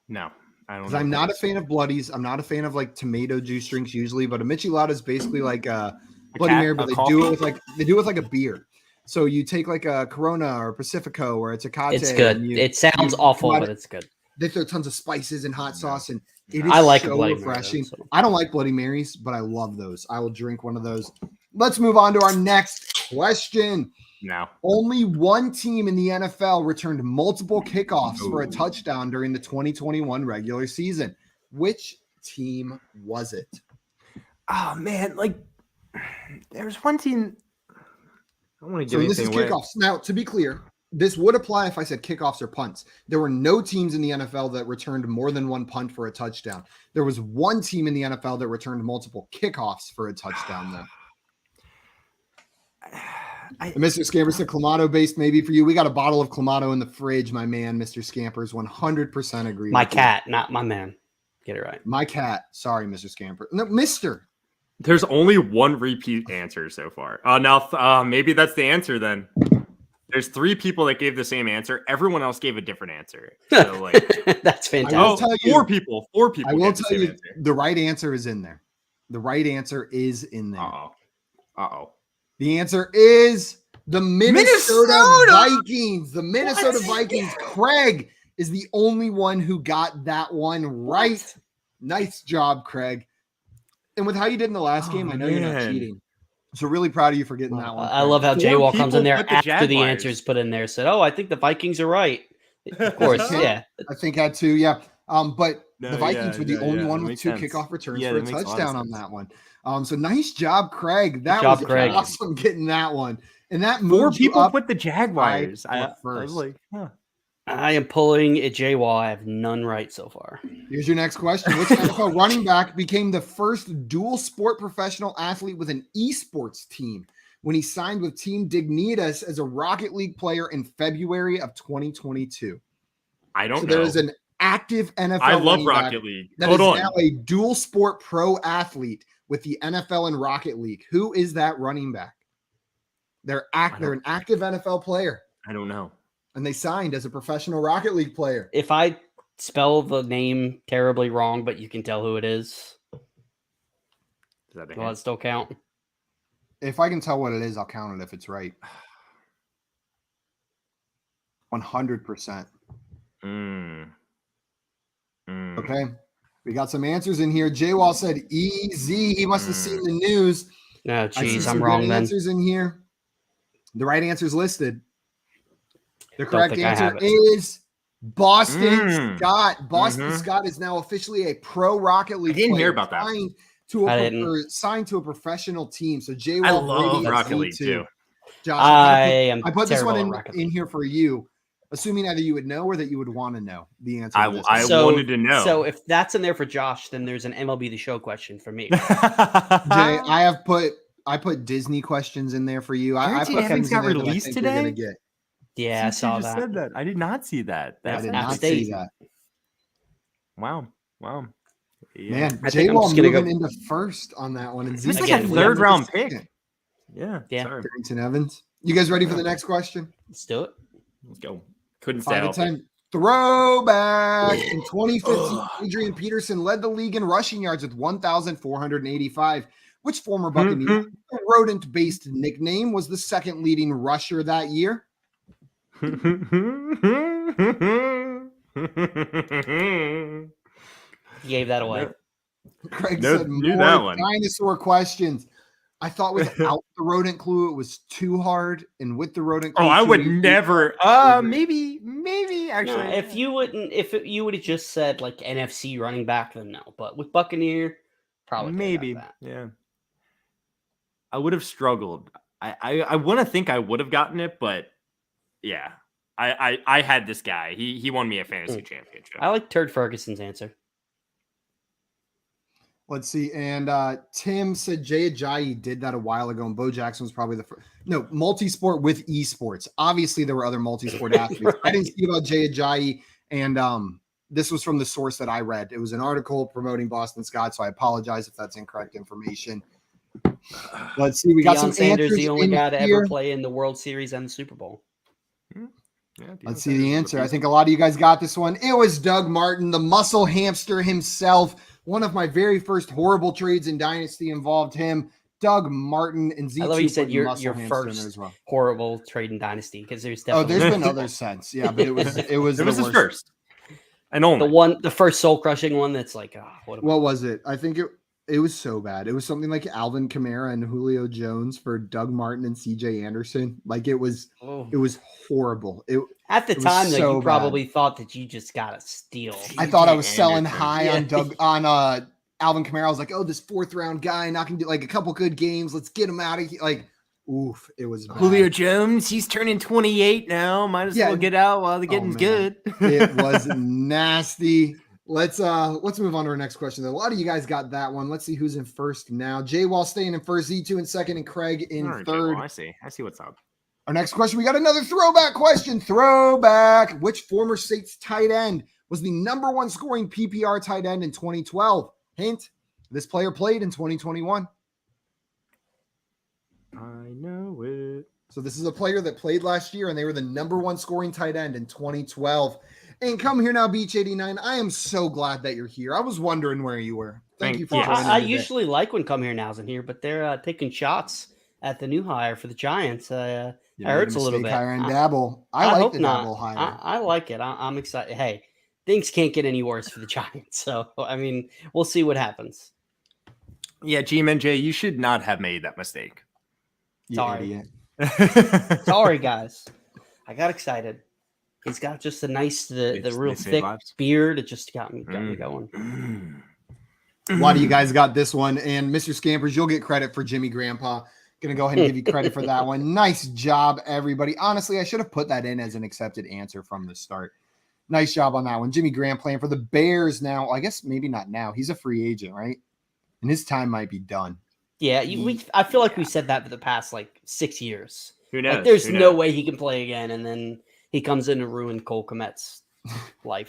No, I don't. Because I'm not a fan of bloodies. I'm not a fan of like tomato juice drinks usually, but a Michelada is basically like a Bloody Mary, but they do it with like a beer. So you take like a Corona or Pacifico or a Tecate. It's good. It sounds awful, but it's good. They throw tons of spices and hot sauce, and it is so refreshing. Mary, I don't like Bloody Marys, but I love those. I will drink one of those. Let's move on to our next question. No. Only one team in the NFL returned multiple kickoffs for a touchdown during the 2021 regular season. Which team was it? Oh man, like there's one team. I don't want to give anything away. Kickoffs. Now, to be clear, this would apply if I said kickoffs or punts. There were no teams in the NFL that returned more than one punt for a touchdown. There was one team in the NFL that returned multiple kickoffs for a touchdown, though. Mr. Scamper said Clamato based maybe for you. We got a bottle of Clamato in the fridge, my man. Mr. Scampers 100% agree. My cat, not my man. Get it right. My cat. Sorry, Mr. Scamper. No, Mr. There's only one repeat answer so far. Now maybe that's the answer then. There's 3 people that gave the same answer. Everyone else gave a different answer. So like that's fantastic. 4 people. 4 people. I will tell you the right answer is in there. The right answer is in there. Uh-oh. The answer is the Minnesota Vikings. The Minnesota Vikings. Craig is the only one who got that one right. Nice job, Craig. And with how you did in the last game, I know you're not cheating. So really proud of you for getting that one. I love how J-Wall comes in there after the answer's put in there. Said, "Oh, I think the Vikings are right." Of course, yeah. I think I had 2, yeah. But the Vikings were the only one with 2 kickoff returns for a touchdown on that one. So nice job, Craig. That was awesome getting that one. And that 4 people put the Jaguars. I was like, I am pulling a J-Wall. I have none right so far. Here's your next question. Which NFL running back became the first dual sport professional athlete with an esports team when he signed with Team Dignitas as a Rocket League player in February of 2022? I don't know. There is an active NFL. I love Rocket League. That is now a dual sport pro athlete with the NFL and Rocket League. Who is that running back? They're an active NFL player. I don't know. And they signed as a professional Rocket League player. If I spell the name terribly wrong, but you can tell who it is, will that still count? If I can tell what it is, I'll count it if it's right. 100%. Okay. We got some answers in here. J-Wall said easy. He must have seen the news. No, geez, I'm wrong then. Answers in here. The right answer is listed. The correct answer is Boston Scott. Boston Scott is now officially a pro Rocket League player. I didn't hear about that. Signed to a professional team. So J-Wall, I love Rocket League too. Josh, I put this one in here for you, assuming either you would know or that you would want to know the answer. I wanted to know. So if that's in there for Josh, then there's an MLB The Show question for me. Jay, I put Disney questions in there for you. I put things got released today. Yeah, I saw that. Said that. I did not see that. I did not see that. Wow. Yeah. Man, J-Wall moving into first on that one. It's like a 3rd round pick. Yeah. Barrington Evans. You guys ready for the next question? Let's do it. Let's go. Couldn't stay out. Throwback. In 2015, Adrian Peterson led the league in rushing yards with 1,485. Which former Buccaneer rodent-based nickname was the second leading rusher that year? Gave that away. Craig said more dinosaur questions. I thought without the rodent clue, it was too hard, and with the rodent clue, I would never. Maybe actually. No, if you would have just said like NFC running back, then no. But with Buccaneer, probably maybe. Yeah. I would have struggled. I want to think I would have gotten it, but yeah, I had this guy. He won me a fantasy championship. I like Turd Ferguson's answer. Let's see. And Tim said Jay Ajayi did that a while ago, and Bo Jackson was probably the first. No, multi-sport with esports. Obviously, there were other multi-sport athletes. I didn't see about Jay Ajayi, and this was from the source that I read. It was an article promoting Boston Scott, so I apologize if that's incorrect information. Let's see. We got some Sanders, answers. the only guy to ever play in the World Series and the Super Bowl. Yeah, let's see the answer. I think a lot of you guys got this one. It was Doug Martin, the muscle hamster himself. One of my very first horrible trades in Dynasty involved him, Doug Martin, and Z2. I love you said your first as well. Horrible trade in Dynasty because there's definitely there's been others since. Yeah, but it was his first and only the first soul crushing one. That's like what was it? I think it was so bad. It was something like Alvin Kamara and Julio Jones for Doug Martin and CJ Anderson. Like it was horrible. At the time, so you probably thought that you just got a steal. I thought I was selling high on Alvin Kamara. I was like, this 4th round guy, not gonna do like a couple good games. Let's get him out of here. Like, oof, it was bad. Julio Jones. He's turning 28 now. Might as well get out while the getting's good. It was nasty. Let's move on to our next question. A lot of you guys got that one. Let's see who's in first now. Jay Wall staying in first, Z2 in second, and Craig in third. I see what's up. Our next question, we got another throwback question. Throwback. Which former State's tight end was the #1 scoring PPR tight end in 2012? Hint, this player played in 2021. I know it. So this is a player that played last year, and they were the #1 scoring tight end in 2012. And come here now, Beach 89. I am so glad that you're here. I was wondering where you were. Thank you for joining I usually like when Come Here Now's in here, but they're taking shots at the new hire for the Giants. It hurts a little bit. Hire and dabble. I like the dabble hire. I like it. I'm excited. Hey, things can't get any worse for the Giants. So, I mean, we'll see what happens. Yeah, G-Man-J, you should not have made that mistake. Sorry. Sorry, guys. I got excited. He's got just a nice, the real thick beard. It just got me going. A lot of you guys got this one. And Mr. Scampers, you'll get credit for Jimmy Grandpa. Going to go ahead and give you credit for that one. Nice job, everybody. Honestly, I should have put that in as an accepted answer from the start. Nice job on that one. Jimmy Graham playing for the Bears now. Well, I guess maybe not now. He's a free agent, right? And his time might be done. Yeah, I feel like we said that for the past, 6 years. Who knows? There's no way he can play again, and then he comes in to ruin Cole Kmet's life.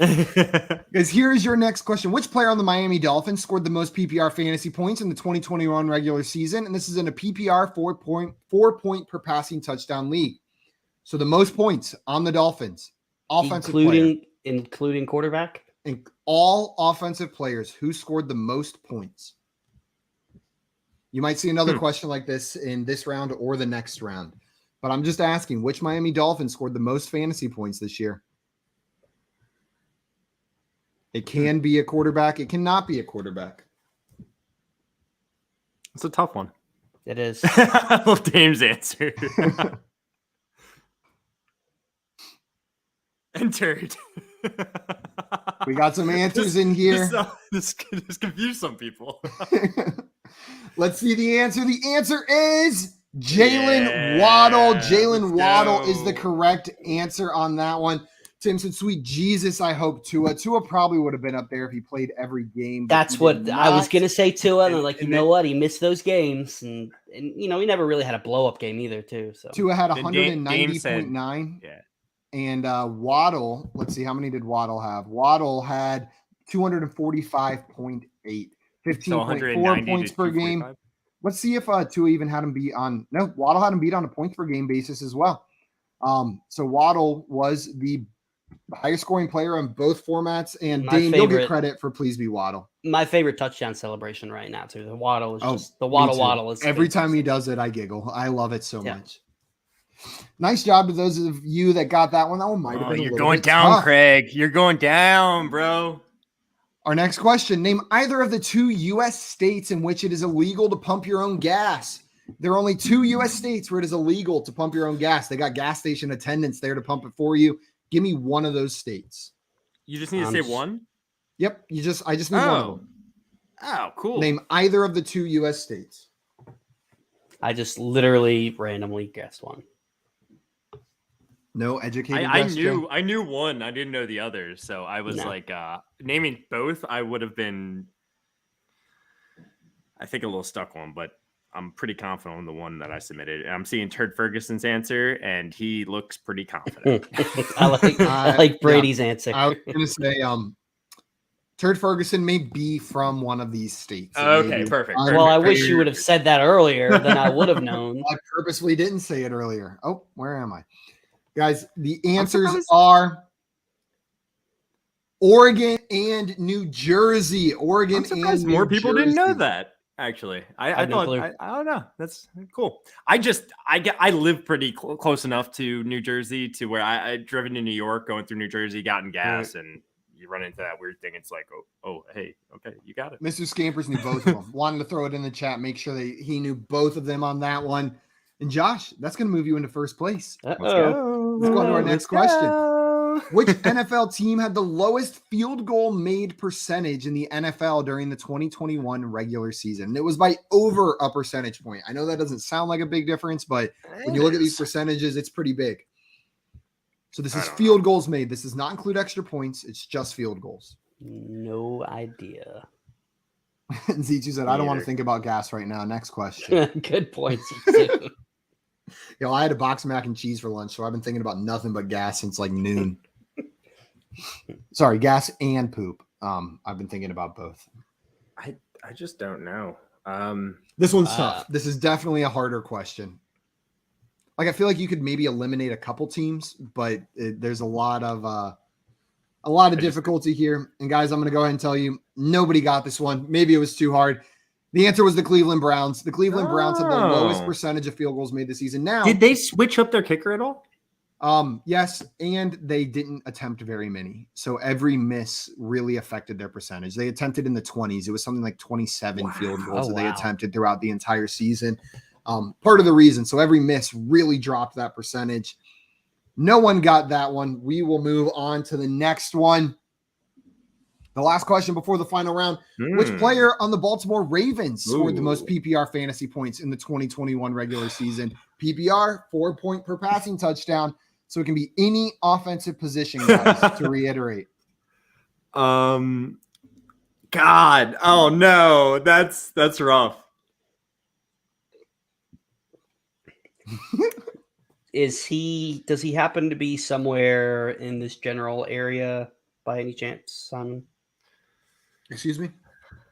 Guys, here is your next question. Which player on the Miami Dolphins scored the most PPR fantasy points in the 2021 regular season? And this is in a PPR 4-point per passing touchdown league. So the most points on the Dolphins, offensive including quarterback? And all offensive players who scored the most points. You might see another question like this in this round or the next round. But I'm just asking, which Miami Dolphins scored the most fantasy points this year? It can be a quarterback. It cannot be a quarterback. It's a tough one. It is. I love Dame's answer. Entered. We got some answers in here. This confused some people. Let's see the answer. The answer is Jalen Waddle. Jalen Waddle is the correct answer on that one. Tim said, sweet Jesus, I hope Tua. Tua probably would have been up there if he played every game. That's what I was going to say, Tua. And you know what? He missed those games. And he never really had a blow-up game either, too. So Tua had 190.9. Yeah. And Waddle, let's see, how many did Waddle have? Waddle had 245.8. 15.4 points per game. Let's see if Tua even had him beat on. No, Waddle had him beat on a points per game basis as well. So Waddle was the The highest scoring player on both formats. And My Dane, you'll get favorite- credit for Please Be Waddle. My favorite touchdown celebration right now, too. The waddle is just the Me waddle too. waddle is Every time he fantastic. does it, I giggle. I love it so Yeah. much. Nice job to those of you that got that one. That one might have been a You're little going bit down, tough. Craig. You're going down, bro. Our next question. Name either of the 2 U.S. states in which it is illegal to pump your own gas. There are only 2 U.S. states where it is illegal to pump your own gas. They got gas station attendants there to pump it for you. Give me one of those states. You just need to say one? Yep. I just need one of them. Oh, cool. Name either of the 2 U.S. states. I just literally randomly guessed one. No educated I guess, Jay? I knew one. I didn't know the others. So I was naming both. I would have been, I think, a little stuck on, but I'm pretty confident on the one that I submitted. And I'm seeing Turd Ferguson's answer, and he looks pretty confident. I like Brady's answer. I was going to say, Turd Ferguson may be from one of these states. Okay, perfect. Well, I wish you would have said that earlier. Then I would have known. I purposely didn't say it earlier. Oh, where am I? Guys, the answers are Oregon and New Jersey. Oregon and more New people didn't know Jersey. that. Actually, I had no thought clue. I don't know. That's cool. I live pretty close enough to New Jersey to where I driven to New York, going through New Jersey, gotten gas, and you run into that weird thing. It's like, oh, hey, okay, you got it. Mr. Scampers knew both of them. Wanted to throw it in the chat, make sure that he knew both of them on that one. And Josh, that's going to move you into first place. Let's go. Let's go on to our next question. Go. Which NFL team had the lowest field goal made percentage in the NFL during the 2021 regular season? And it was by over a percentage point. I know that doesn't sound like a big difference, but when you look at these percentages, it's pretty big. So this is field goals made. This does not include extra points. It's just field goals. No idea. And Z2 said, I don't want to think about gas right now. Next question. Good points. I had a box of mac and cheese for lunch, so I've been thinking about nothing but gas since like noon. Sorry, gas and poop. I've been thinking about both. I just don't know. This one's tough. This is definitely a harder question. Like, I feel like you could maybe eliminate a couple teams, but there's a lot of difficulty here. And guys, I'm going to go ahead and tell you, nobody got this one. Maybe it was too hard. The answer was the Cleveland Browns. The Cleveland Browns had the lowest percentage of field goals made this season. Now, did they switch up their kicker at all? Yes, and they didn't attempt very many. So every miss really affected their percentage. They attempted in the 20s. It was something like 27 field goals that they attempted throughout the entire season. Part of the reason. So every miss really dropped that percentage. No one got that one. We will move on to the next one. The last question before the final round. Which player on the Baltimore Ravens scored the most PPR fantasy points in the 2021 regular season? PPR, 4-point per passing touchdown. So it can be any offensive position, guys, to reiterate. God. Oh, no. That's rough. Does he happen to be somewhere in this general area by any chance, Simon? Excuse me?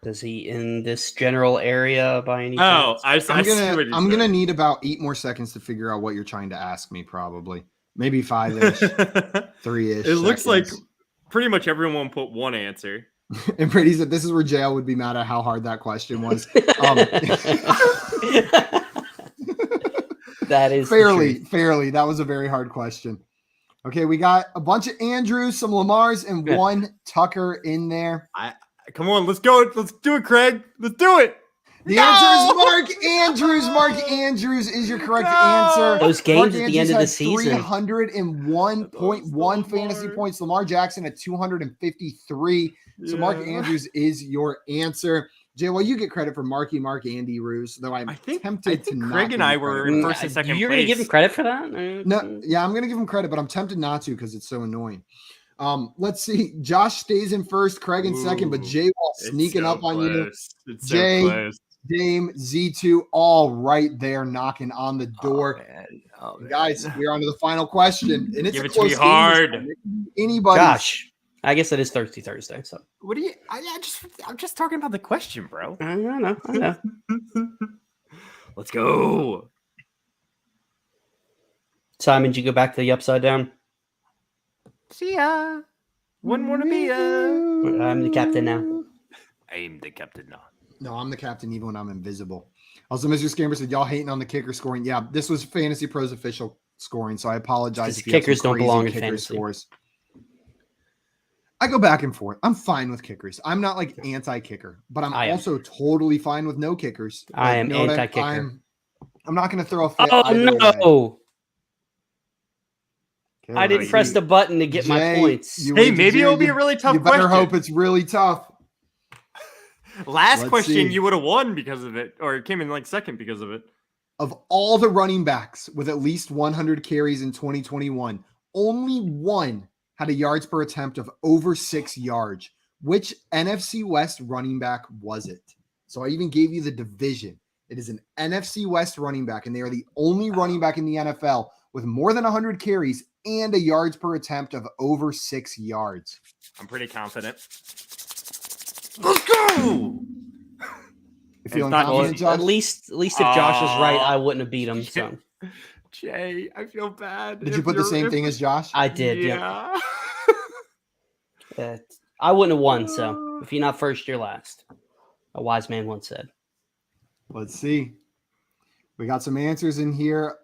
Does he in this general area by any chance? I'm gonna need about 8 more seconds to figure out what you're trying to ask me, probably. Maybe 5-ish, 3-ish. It looks like pretty much everyone put one answer. And Brady said this is where JL would be mad at how hard that question was. That is fairly. That was a very hard question. Okay, we got a bunch of Andrews, some Lamars, and one Tucker in there. Come on, let's go. Let's do it, Craig. Let's do it. The answer is Mark Andrews. Mark Andrews is your correct answer. Those games Mark at the end of the had season. 301.1 fantasy points. Lamar Jackson at 253. So Mark Andrews is your answer. Jay, well, you get credit for Mark Andy Ruse, though I'm tempted to not. Craig and I were in first and second place. You're going to give him credit for that? No, yeah, I'm going to give him credit, but I'm tempted not to because it's so annoying. Let's see. Josh stays in first, Craig in second, but Jay Wall sneaking up on you. Jay, Dame, Z2, all right there knocking on the door. Oh, man. Guys, we're on to the final question. And it's give a it to me close hard. game. Anybody. Gosh, I guess it is Thirsty Thursday. So what do you? I'm just talking about the question, bro. I know. Let's go. Simon, did you go back to the upside down? See ya. Wouldn't want to be ya. I'm the captain now. I am the captain now. No, I'm the captain even when I'm invisible. Also, Mr. Scamper said, y'all hating on the kicker scoring. Yeah, this was Fantasy Pros official scoring, so I apologize if you kickers have some don't belong in kicker fantasy. scores. I go back and forth. I'm fine with kickers. I'm not like anti-kicker, but I'm also totally fine with no kickers. I am anti-kicker. I'm not going to throw a fit Oh, either no. way. I didn't press the button to get my points. Hey, maybe it'll be a really tough question. You better hope it's really tough. Last question, you would have won because of it, or it came in like second because of it. Of all the running backs with at least 100 carries in 2021, only one had a yards per attempt of over 6 yards. Which NFC West running back was it? So I even gave you the division. It is an NFC West running back, and they are the only running back in the NFL with more than 100 carries and a yards per attempt of over 6 yards. I'm pretty confident. Let's go! You feeling confident, Josh? At least if Josh is right, I wouldn't have beat him. So, Jay, I feel bad. Did you put the same thing as Josh? I did. Yeah. I wouldn't have won. So if you're not first, you're last. A wise man once said. Let's see. We got some answers in here.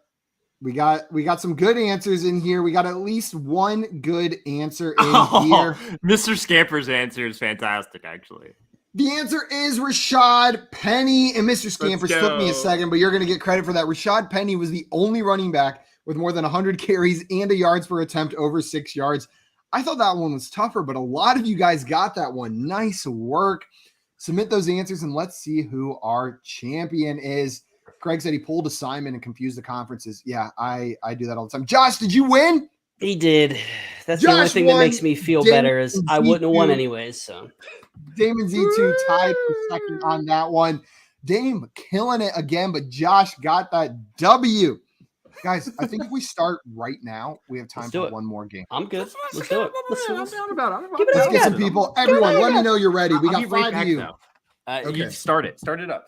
We got some good answers in here. We got at least one good answer in here. Mr. Scamper's answer is fantastic, actually. The answer is Rashad Penny. And Mr. Scamper slipped me a second, but you're going to get credit for that. Rashad Penny was the only running back with more than 100 carries and a yards per attempt over 6 yards. I thought that one was tougher, but a lot of you guys got that one. Nice work. Submit those answers, and let's see who our champion is. Craig said he pulled a Simon and confused the conferences. Yeah, I do that all the time. Josh, did you win? He did. That's the only thing that makes me feel better is I wouldn't have won anyways. So Damon Z2 tied for second on that one. Dame killing it again, but Josh got that W. Guys, I think if we start right now, we have time for one more game. I'm good. Let's do it. Let's get some people. Everyone, let me know you're ready. We got 5 of you. Okay. You start it. Start it up.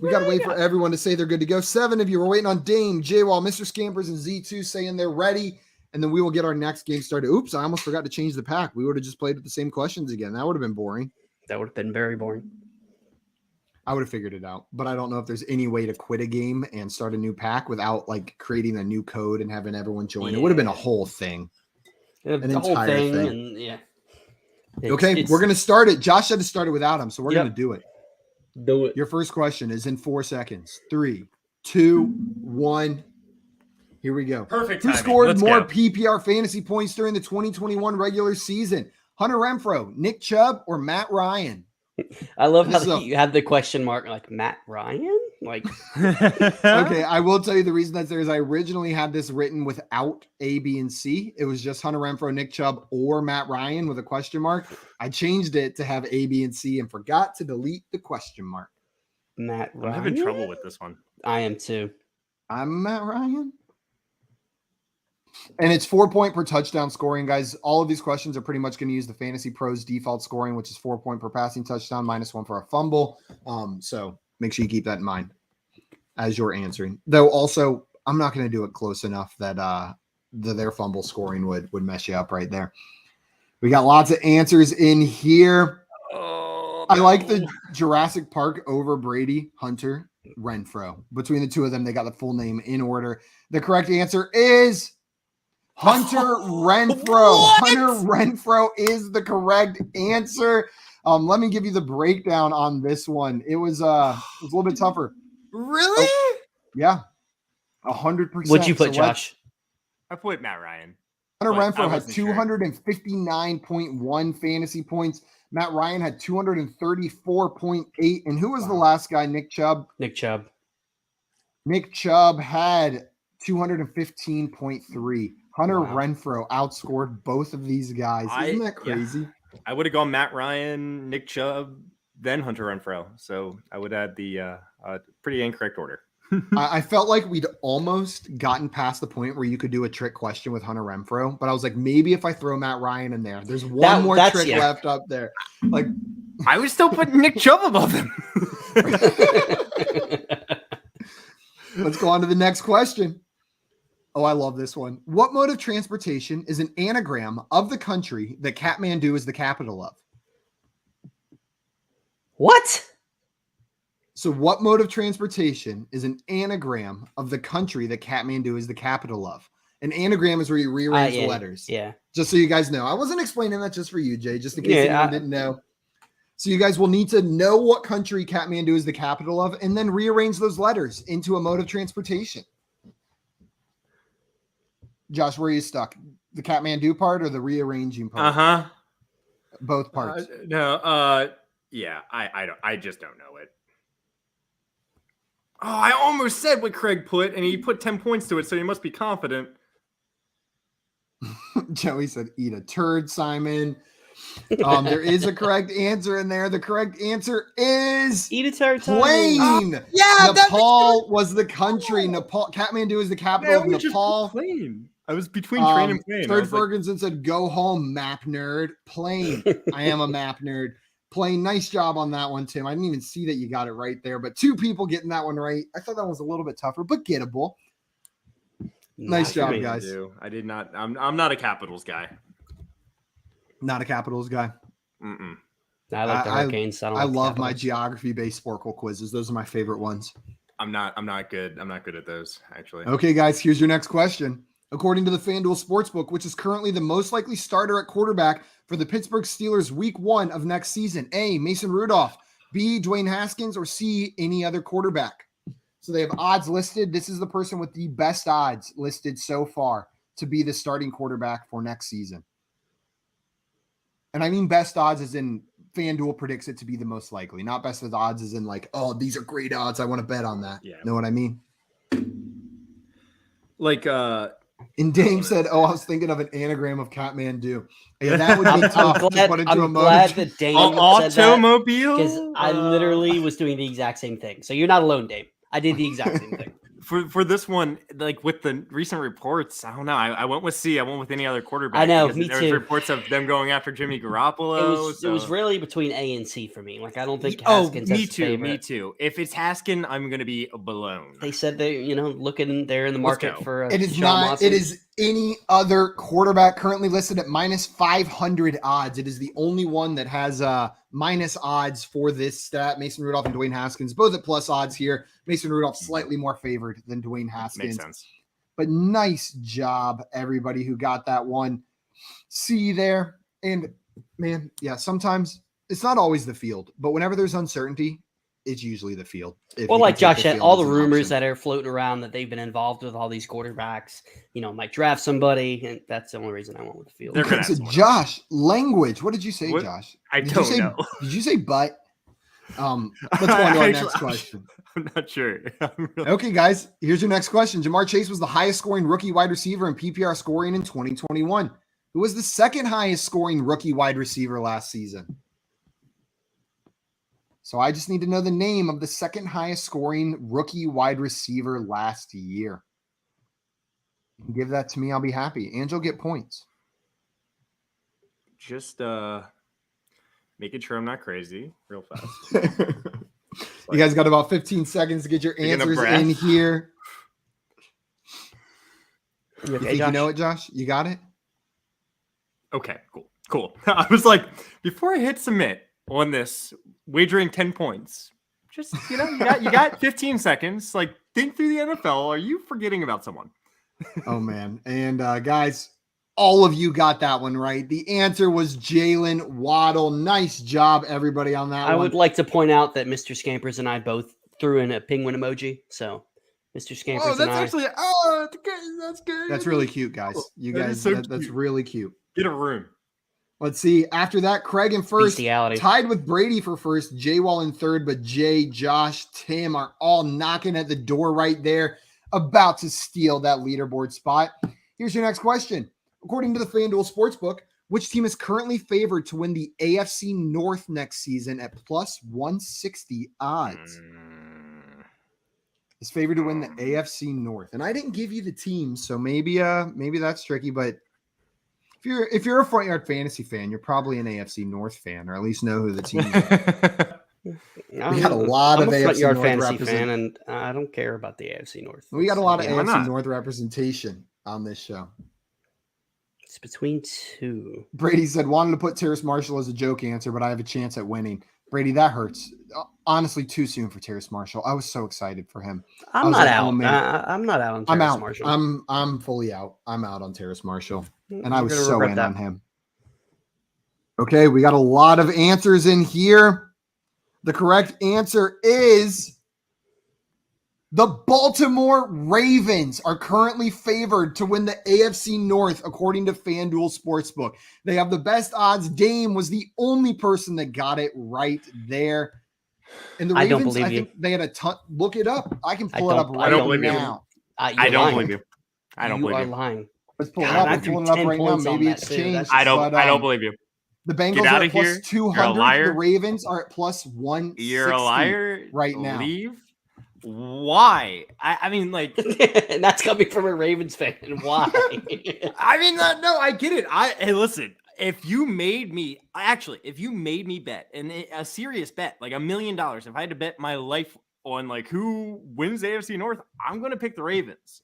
We got to wait for everyone to say they're good to go. 7 of you are waiting on Dame, J-Wall, Mr. Scampers, and Z2 saying they're ready. And then we will get our next game started. Oops, I almost forgot to change the pack. We would have just played with the same questions again. That would have been boring. That would have been very boring. I would have figured it out. But I don't know if there's any way to quit a game and start a new pack without like creating a new code and having everyone join. Yeah. It would have been a whole thing. An entire thing. And yeah. Okay, we're going to start it. Josh said to start it without him, so we're going to do it. Do it. Your first question is in 4 seconds. 3, 2, 1. Here we go. Perfect timing. Who scored more PPR fantasy points during the 2021 regular season? Hunter Renfrow, Nick Chubb, or Matt Ryan? I love how you have the question mark like Matt Ryan. Like, okay, I will tell you the reason that's there is I originally had this written without A, B, and C. It was just Hunter Renfrow, Nick Chubb, or Matt Ryan with a question mark. I changed it to have A, B, and C and forgot to delete the question mark. Matt Ryan. I'm having trouble with this one. I am too. I'm Matt Ryan. And it's 4 point per touchdown scoring, guys. All of these questions are pretty much going to use the Fantasy Pros default scoring, which is 4 point per passing touchdown, -1 for a fumble. So make sure you keep that in mind as you're answering. Though also, I'm not going to do it close enough that their fumble scoring would mess you up right there. We got lots of answers in here. I like the Jurassic Park over Brady, Hunter Renfrow. Between the two of them, they got the full name in order. The correct answer is Hunter Renfrow. What? Hunter Renfrow is the correct answer. Let me give you the breakdown on this one. It was a little bit tougher. Really? Oh, yeah. 100%. What'd you put, Josh? I put Matt Ryan. Hunter Renfrow had 259.1 fantasy points. Matt Ryan had 234.8. And who was the last guy? Nick Chubb? Nick Chubb. Nick Chubb had 215.3. Hunter Renfrow outscored both of these guys. Isn't that crazy? Yeah. I would have gone Matt Ryan, Nick Chubb, then Hunter Renfrow. So I would add the pretty incorrect order. I felt like we'd almost gotten past the point where you could do a trick question with Hunter Renfrow, but I was like, maybe if I throw Matt Ryan in there, there's one more trick left up there. Like, I was still putting Nick Chubb above him. Let's go on to the next question. Oh, I love this one. What mode of transportation is an anagram of the country that Kathmandu is the capital of? What? So what mode of transportation is an anagram of the country that Kathmandu is the capital of? An anagram is where you rearrange the letters. Yeah. Just so you guys know. I wasn't explaining that just for you, Jay, just in case anyone didn't know. So you guys will need to know what country Kathmandu is the capital of and then rearrange those letters into a mode of transportation. Josh, where are you stuck? The Kathmandu part or the rearranging part? Uh-huh. Both parts. Yeah, I just don't know it. Oh, I almost said what Craig put, and he put 10 points to it, so he must be confident. Joey said, eat a turd, Simon. There is a correct answer in there. The correct answer is eat a turd. Plain. Nepal was the country. Kathmandu is the capital of Nepal. Plain. I was between train and plane. Third Ferguson said, go home, map nerd. Plain. I am a map nerd. Plain. Nice job on that one, Tim. I didn't even see that you got it right there, but 2 people getting that one right. I thought that was a little bit tougher, but gettable. Nice job, guys. I did not. I'm not a capitals guy. Not a capitals guy. Mm-mm. I like the Hurricanes. I love my geography-based Sporkle quizzes. Those are my favorite ones. I'm not good. I'm not good at those, actually. Okay, guys, here's your next question. According to the FanDuel Sportsbook, which is currently the most likely starter at quarterback for the Pittsburgh Steelers week 1 of next season, A, Mason Rudolph, B, Dwayne Haskins, or C, any other quarterback? So they have odds listed. This is the person with the best odds listed so far to be the starting quarterback for next season. And I mean best odds as in FanDuel predicts it to be the most likely, not best of odds as in like, oh, these are great odds. I want to bet on that. Yeah. Know what I mean? Like, and Dame said, oh, I was thinking of an anagram of Kathmandu. Yeah, that would be tough to put into a mode. I'm glad that Dame automobile, because I literally was doing the exact same thing. So you're not alone, Dame. I did the exact same thing. For this one, like with the recent reports, I don't know. I went with C. I went with any other quarterback. I know, me there too. was reports of them going after Jimmy Garoppolo. It was really between A and C for me. Like I don't think Haskins. Me too. If it's Haskins, I'm gonna be blown. They said they're looking. They're in the market for. It is not. Watson. It is any other quarterback currently listed at minus 500 odds. It is the only one that has minus odds for this stat. Mason Rudolph and Dwayne Haskins, both at plus odds here. Mason Rudolph slightly more favored than Dwayne Haskins. Makes sense. But nice job, everybody who got that one. See there. And man, yeah, sometimes it's not always the field, but whenever there's uncertainty, it's usually the field. Well, like Josh said, all the rumors that are floating around that they've been involved with all these quarterbacks, might draft somebody, and that's the only reason I went with the field. So Josh, language. What did you say, Josh? I don't know. Did you say butt? Let's go on to our next question. I'm not sure. Okay, guys, here's your next question. Jamar Chase was the highest scoring rookie wide receiver in PPR scoring in 2021. Who was the second highest scoring rookie wide receiver last season? So I just need to know the name of the second highest scoring rookie wide receiver last year. Give that to me. I'll be happy. Angel, get points. Just making sure I'm not crazy real fast. You guys got about 15 seconds to get your answers in here. You think you know it, Josh? You got it? Okay, cool. I was like, before I hit submit on this, wagering 10 points. Just, you got 15 seconds. Like, think through the NFL. Are you forgetting about someone? Oh, man. And guys, all of you got that one right. The answer was Jalen Waddle. Nice job, everybody, on that one. I would like to point out that Mr. Scampers and I both threw in a penguin emoji. So, Mr. Scampers and I. That's good. That's really cute, guys. You guys, that's really cute. Get a room. Let's see. After that, Craig in first, tied with Brady for first, Jay Wall in third, but Jay, Josh, Tim are all knocking at the door right there, about to steal that leaderboard spot. Here's your next question. According to the FanDuel Sportsbook, which team is currently favored to win the AFC North next season at plus 160 odds? Is favored to win the AFC North. And I didn't give you the team, so maybe that's tricky, but if you're a Front Yard Fantasy fan, you're probably an AFC North fan, or at least know who the team is. We got a lot I'm of a front AFC yard North fantasy represent- fan, and I don't care about the AFC North. We got a lot of Why AFC not? North representation on this show. It's between two. Brady said, wanted to put Terrace Marshall as a joke answer, but I have a chance at winning. Brady, that hurts. Honestly, too soon for Terrace Marshall. I was so excited for him. I'm not out. I'm not out on Terrace I'm out. Marshall. I'm fully out. I'm out on Terrace Marshall, and I You're was gonna so regret in that. on him. Okay, we got a lot of answers in here. The correct answer is the Baltimore Ravens are currently favored to win the AFC North, according to FanDuel Sportsbook. They have the best odds. Dame was the only person that got it right there. And the Ravens, I don't believe you. think they had a ton. Look it up. I can pull it up right now. I don't believe you. I don't believe you. you. are lying. Let's pull it God, up. I I'm threw pulling it up 10 right now. points on Maybe that it's too. changed. That's I don't. but, I don't believe you. The Bengals Get are outta at plus here. 200. You're a liar. The Ravens are at plus 160. You're a liar right now. Leave. Why? I mean, like, And that's coming from a Ravens fan. Why? I mean, no, I get it. Hey, listen. If you made me bet a serious bet, like $1 million, if I had to bet my life on like who wins the AFC North, I'm gonna pick the Ravens.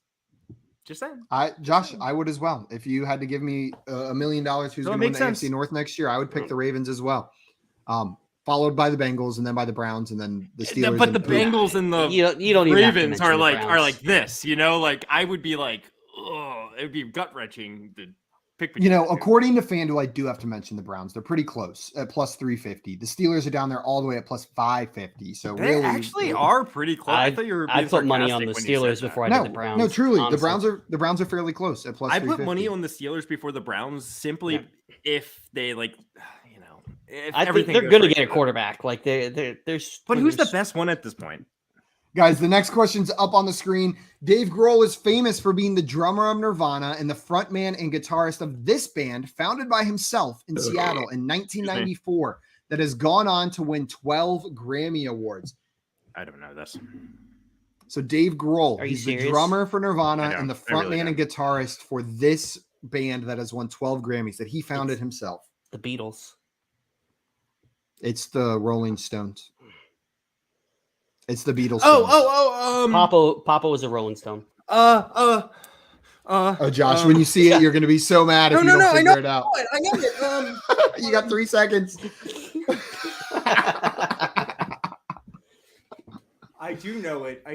Just saying. Josh, I would as well. If you had to give me $1 million, who's going to win the AFC North next year, I would pick the Ravens as well. Followed by the Bengals, and then by the Browns, and then the Steelers. But the Bengals and the you don't even Ravens are like Browns. this, you know. Like I would be like, oh, it would be gut wrenching to pick. According to FanDuel, I do have to mention the Browns. They're pretty close at plus 350. The Steelers are down there all the way at plus 550. So they really, actually are pretty close. I thought you were. I put money on the Steelers before I did the Browns. No, truly, honestly. the Browns are fairly close at plus. I put money on the Steelers before the Browns simply if they like. I think they're going to get a quarterback. Like there's. But who's the best one at this point? Guys, the next question's up on the screen. Dave Grohl is famous for being the drummer of Nirvana and the frontman and guitarist of this band, founded by himself in Seattle in 1994, that has gone on to win 12 Grammy Awards. I don't know this. So Dave Grohl, he's serious? the drummer for Nirvana and the frontman really and guitarist for this band that has won 12 Grammys that he founded himself. The Beatles. It's the Rolling Stones. It's the Beatles. Papa was a Rolling Stone. Josh, when you see it, you're going to be so mad if you don't figure it out. I know it. You got 3 seconds. I do know it. I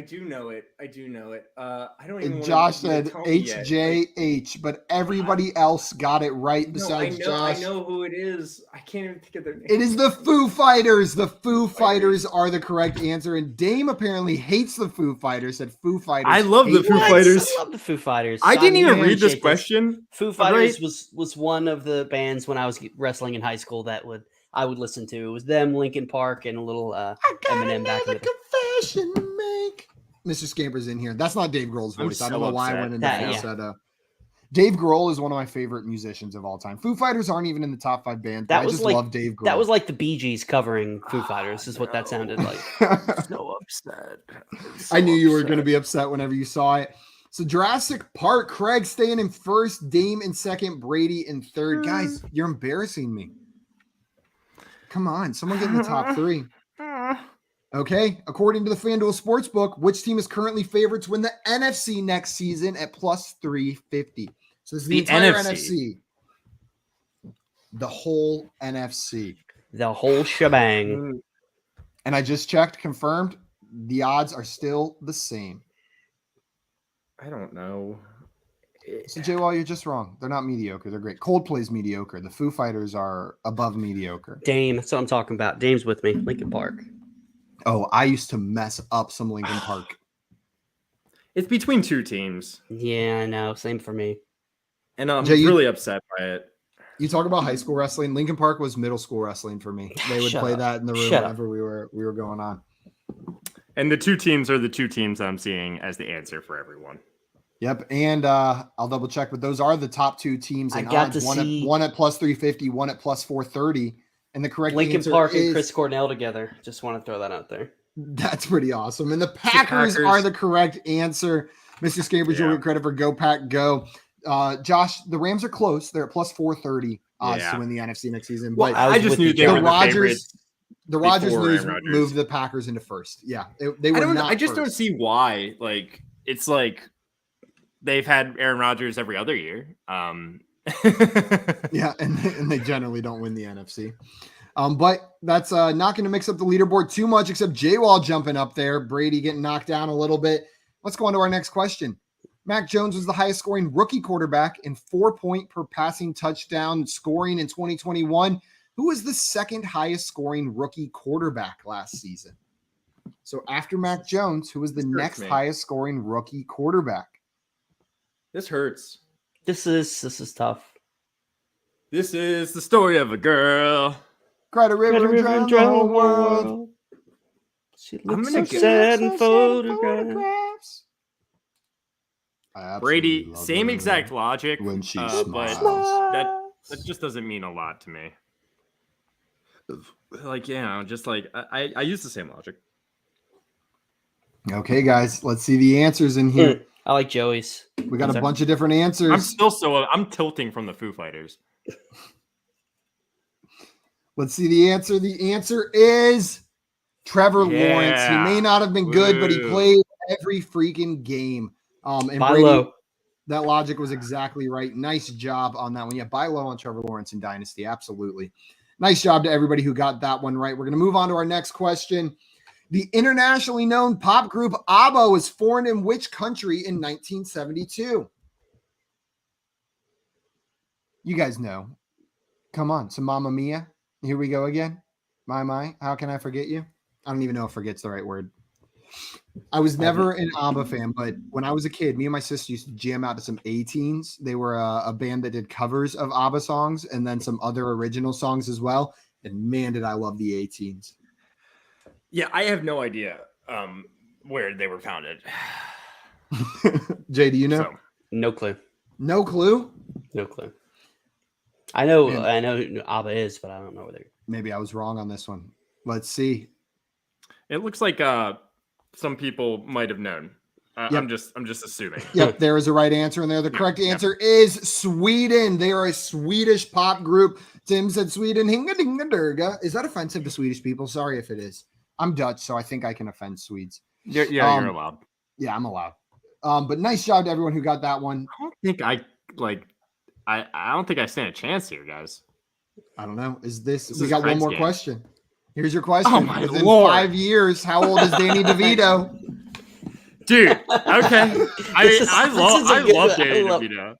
don't even. And Josh said HJH, but everybody else got it right besides Josh. I know who it is. I can't even think of their name. It is the Foo Fighters. The Foo Fighters are the correct answer. And Dame apparently hates the Foo Fighters. Said Foo Fighters. I love the Foo Fighters. I love the Foo Fighters. I didn't even read this question. Foo Fighters was one of the bands when I was wrestling in high school that I would listen to. It was them, Linkin Park, and a little Eminem back in the day. Confession to make. Mr. Scamper's in here. That's not Dave Grohl's voice. I don't know why I went into falsetto. Dave Grohl is one of my favorite musicians of all time. Foo Fighters aren't even in the top 5 bands. I just love Dave Grohl. That was like the Bee Gees covering Foo Fighters, is what that sounded like. So upset. I knew you were going to be upset whenever you saw it. So Jurassic Park, Craig staying in first, Dame in second, Brady in third. Guys, you're embarrassing me. Come on, someone get in the top 3. Okay, according to the FanDuel Sportsbook, which team is currently favored to win the NFC next season at plus 350? So this is the entire NFC. The whole NFC. The whole shebang. And I just checked, confirmed, the odds are still the same. I don't know. So, J-Wall, you're just wrong. They're not mediocre. They're great. Coldplay's mediocre. The Foo Fighters are above mediocre. Dame, that's what I'm talking about. Dame's with me. Linkin Park. Oh, I used to mess up some Linkin Park. It's between 2 teams. Yeah, I know. Same for me. And I'm really upset by it. You talk about high school wrestling. Linkin Park was middle school wrestling for me. They would play that in the room whenever we were going on. And the 2 teams are the 2 teams I'm seeing as the answer for everyone. Yep, and I'll double check, but those are the top 2 teams in odds. One at plus 350, one at plus 430. And the correct Linkin answer Park is and Chris Cornell together. Just want to throw that out there. That's pretty awesome. And the Packers are the correct answer. Mr. Scabers, you'll get credit for Go Pack Go. Josh, the Rams are close. They're at plus 430 odds to win the NFC next season. Well, But I just knew they were the favorites. The Rodgers before news Aaron Rodgers. moved the Packers into first. Yeah, they were not. I just first. don't see why. Like it's like they've had Aaron Rodgers every other year. Yeah, and they generally don't win the NFC. But that's not going to mix up the leaderboard too much, except J-Wall jumping up there. Brady getting knocked down a little bit. Let's go on to our next question. Mac Jones was the highest scoring rookie quarterback in 4-point per passing touchdown scoring in 2021. Who was the second highest scoring rookie quarterback last season? So after Mac Jones, who was the next highest scoring rookie quarterback? This hurts. This is tough. This is the story of a girl. Cried a river and drowned the whole world. She looks so sad in photographs. Brady, same exact logic. When she but smiles. that just doesn't mean a lot to me. Like, just like I use the same logic. Okay, guys, let's see the answers in here. I like Joey's. We got a bunch of different answers. I'm tilting from the Foo Fighters. Let's see the answer. The answer is Trevor Lawrence. He may not have been good, but he played every freaking game. And buy Brady, low. That logic was exactly right. Nice job on that one. Yeah, buy low on Trevor Lawrence in Dynasty. Absolutely. Nice job to everybody who got that one right. We're going to move on to our next question. The internationally known pop group ABBA was formed in which country in 1972? You guys know. Come on. So Mamma Mia. Here we go again. My. How can I forget you? I don't even know if forget's the right word. I was never an ABBA fan, but when I was a kid, me and my sister used to jam out to some A-Teens. They were a band that did covers of ABBA songs and then some other original songs as well. And man, did I love the A-Teens. Yeah, I have no idea where they were founded. Jay, do you know? So. No clue. No clue? No clue. I know who ABBA is, but I don't know where they're. Maybe I was wrong on this one. Let's see. It looks like some people might have known. Yep. I'm just assuming. Yep, there is a right answer in there. The correct answer is Sweden. They are a Swedish pop group. Tim said Sweden. Hinga-dinga-durga. Is that offensive to Swedish people? Sorry if it is. I'm Dutch, so I think I can offend Swedes. You're allowed. Yeah, I'm allowed. But nice job to everyone who got that one. I don't think I stand a chance here, guys. I don't know. We got one more question. Here's your question. Oh my Within Lord. 5 years, how old is Danny DeVito? Dude, okay. I love Danny DeVito.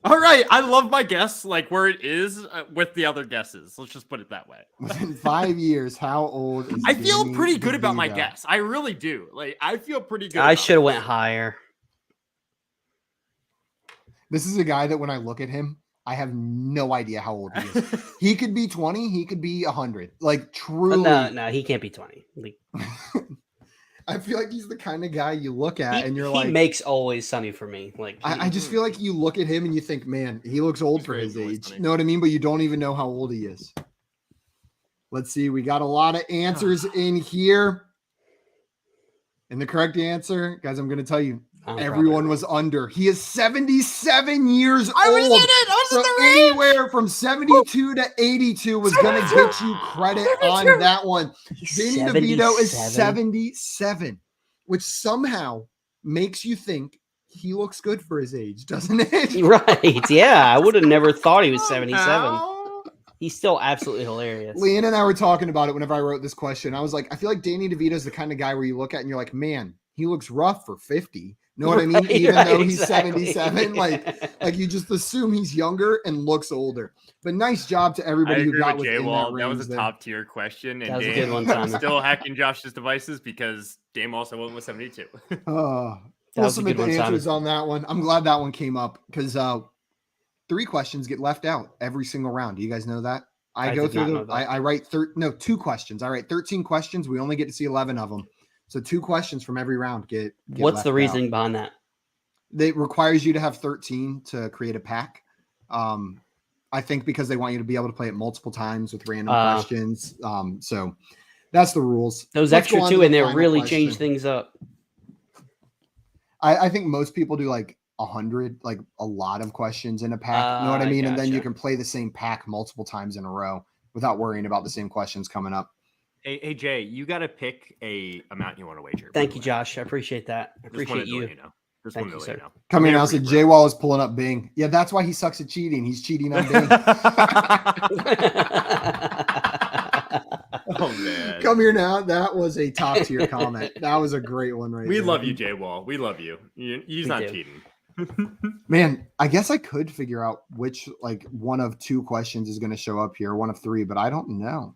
All right, I love my guess, like where it is with the other guesses. Let's just put it that way. Within 5 years, how old is I feel Danny pretty good DeVito? about my guess. I really do. Like, I feel pretty good. I should have went higher. This is a guy that when I look at him, I have no idea how old he is. He could be 20. He could be 100. Like, truly. No, he can't be 20. Like, I feel like he's the kind of guy you look at and you're like. He makes Always Sunny for me. Like, I just feel like you look at him and you think, man, he looks old for his age. Funny. You know what I mean? But you don't even know how old he is. Let's see. We got a lot of answers in here. And the correct answer, guys, I'm going to tell you, everyone was under. He is 77 years old. I was in it. I was in the range. Anywhere from 72 to 82 was going to get you credit on that one. Danny DeVito is 77, which somehow makes you think he looks good for his age, doesn't it? Right. Yeah. I would have never thought he was 77. He's still absolutely hilarious. Leanne and I were talking about it whenever I wrote this question. I was like, I feel like Danny DeVito is the kind of guy where you look at and you're like, man, he looks rough for 50. Know what I mean? Even though he's 77, like you just assume he's younger and looks older. But nice job to everybody who got within that range. That was a top tier question, and that was a good one, Simon. Still hacking Josh's devices because Dame also went with 72. We'll submit the answers on that one. I'm glad that one came up because 3 questions get left out every single round. Do you guys know that? I go through I write 2 questions. I write 13 questions. We only get to see 11 of them. So 2 questions from every round get What's the reasoning behind that? It requires you to have 13 to create a pack. I think because they want you to be able to play it multiple times with random questions. So that's the rules. Those extra 2 in there really change things up. I think most people do like 100, like a lot of questions in a pack. You know what I mean? And then you can play the same pack multiple times in a row. without worrying about the same questions coming up. Hey Jay, you got to pick a amount you want to wager. Thank you, Josh. I appreciate that. I appreciate you. Just Thank wanted you, to let sir. you know. Coming out, said Jay Wall is pulling up Bing. Yeah, that's why he sucks at cheating. He's cheating on Bing. Oh man. Come here now. That was a top tier comment. That was a great one, right? We there. love you, Jay Wall. We love you. He's not cheating. Man, I guess I could figure out which like one of two questions is going to show up here, one of three, but I don't know.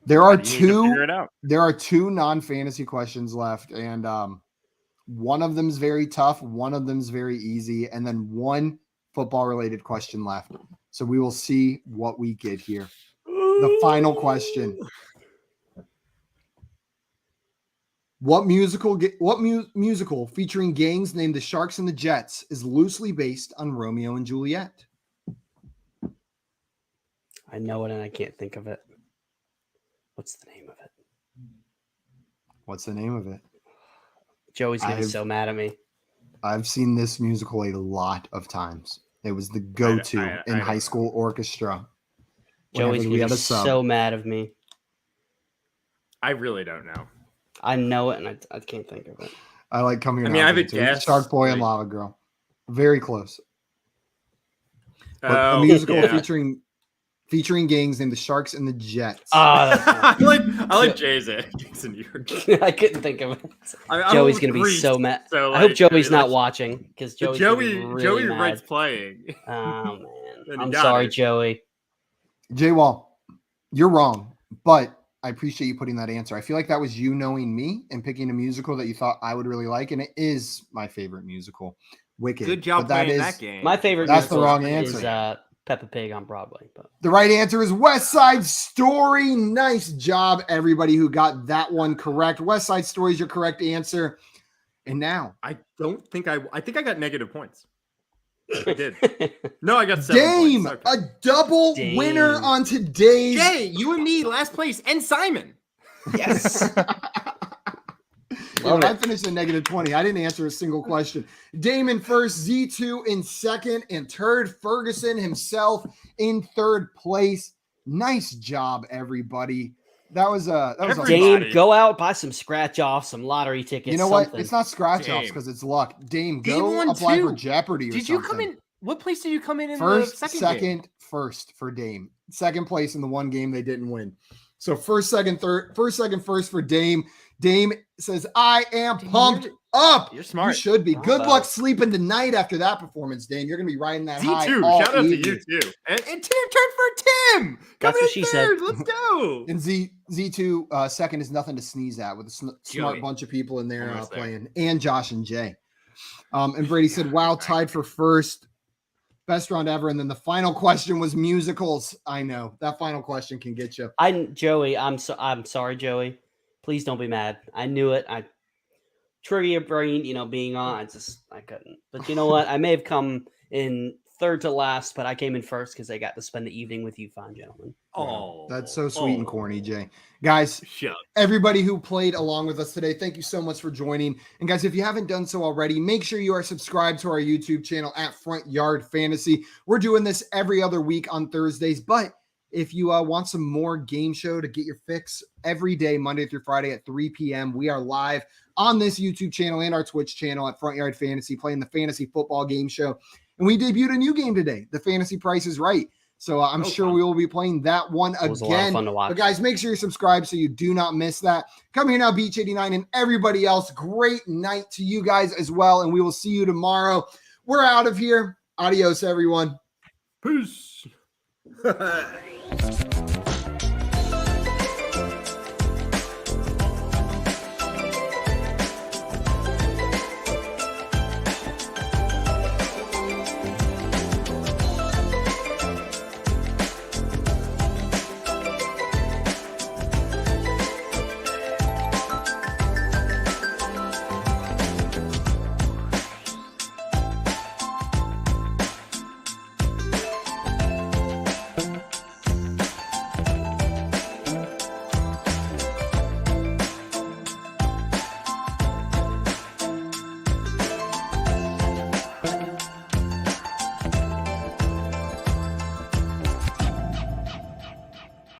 There are two non-fantasy questions left, and one of them is very tough, one of them is very easy, and then one football-related question left. So we will see what we get here. The final question. What musical featuring gangs named the Sharks and the Jets is loosely based on Romeo and Juliet? I know it and I can't think of it. What's the name of it? What's the name of it? Joey's gonna be so mad at me. I've seen this musical a lot of times. It was the go-to in high school orchestra. Joey's gonna be so mad at me. I really don't know. I know it, and I can't think of it. I like coming. I mean, I have a guess. Shark Boy and Lava Girl, very close. A musical featuring gangs named the Sharks and the Jets. I like Jay's in New York. I couldn't think of it. Joey's gonna be so mad. So, I hope Joey's not watching because Joey Wright's playing. Oh man, I'm sorry, Joey. Jay Wall, you're wrong, but I appreciate you putting that answer. I feel like that was you knowing me and picking a musical that you thought I would really like, and it is my favorite musical, Wicked. Good job playing that game. My favorite. That's the wrong answer. Is Peppa Pig on Broadway. But the right answer is West Side Story. Nice job, everybody who got that one correct. West Side Story is your correct answer. And now I think I got negative points. I did. No, I got 7 Dame, points. Okay. a double winner on today's. Jay, you and me, last place, and Simon. Yes. I finished at -20. I didn't answer a single question. Dame in first, Z2 in second, and Turd Ferguson himself in third place. Nice job, everybody. That was Dame, go out, buy some scratch off, some lottery tickets. You know what? It's not scratch offs because it's luck. Dame, go apply for Jeopardy or something. Did you come in? What place did you come in first, the second game? First for Dame. Second place in the one game they didn't win. So first, second, first for Dame. Dame says, I am pumped up. You're smart. You should be. Good luck sleeping tonight after that performance, Dame. You're going to be riding that high Z2. all Shout out evening. to you, too. And Tim, turn for Tim. That's what she said. Let's go. And Z2 second is nothing to sneeze at with a smart bunch of people in there playing. And Josh and Jay. And Brady said, wow, tied for first. Best round ever. And then the final question was musicals. I know. That final question can get you. Joey, I'm sorry, Joey. Please don't be mad. I knew it. Trivia brain, being on, I couldn't. But you know what? I may have come in third to last, but I came in first because I got to spend the evening with you fine gentlemen. Oh, that's so sweet and corny, Jay. Guys, everybody who played along with us today, thank you so much for joining. And guys, if you haven't done so already, make sure you are subscribed to our YouTube channel at Front Yard Fantasy. We're doing this every other week on Thursdays, but if you want some more game show to get your fix every day, Monday through Friday at 3 p.m., we are live on this YouTube channel and our Twitch channel at Front Yard Fantasy playing the fantasy football game show. And we debuted a new game today, the Fantasy Price is Right. So I'm sure we will be playing that one again. It was a lot of fun to watch. But guys, make sure you're subscribed so you do not miss that. Come here now, Beach 89 and everybody else. Great night to you guys as well. And we will see you tomorrow. We're out of here. Adios, everyone. Peace.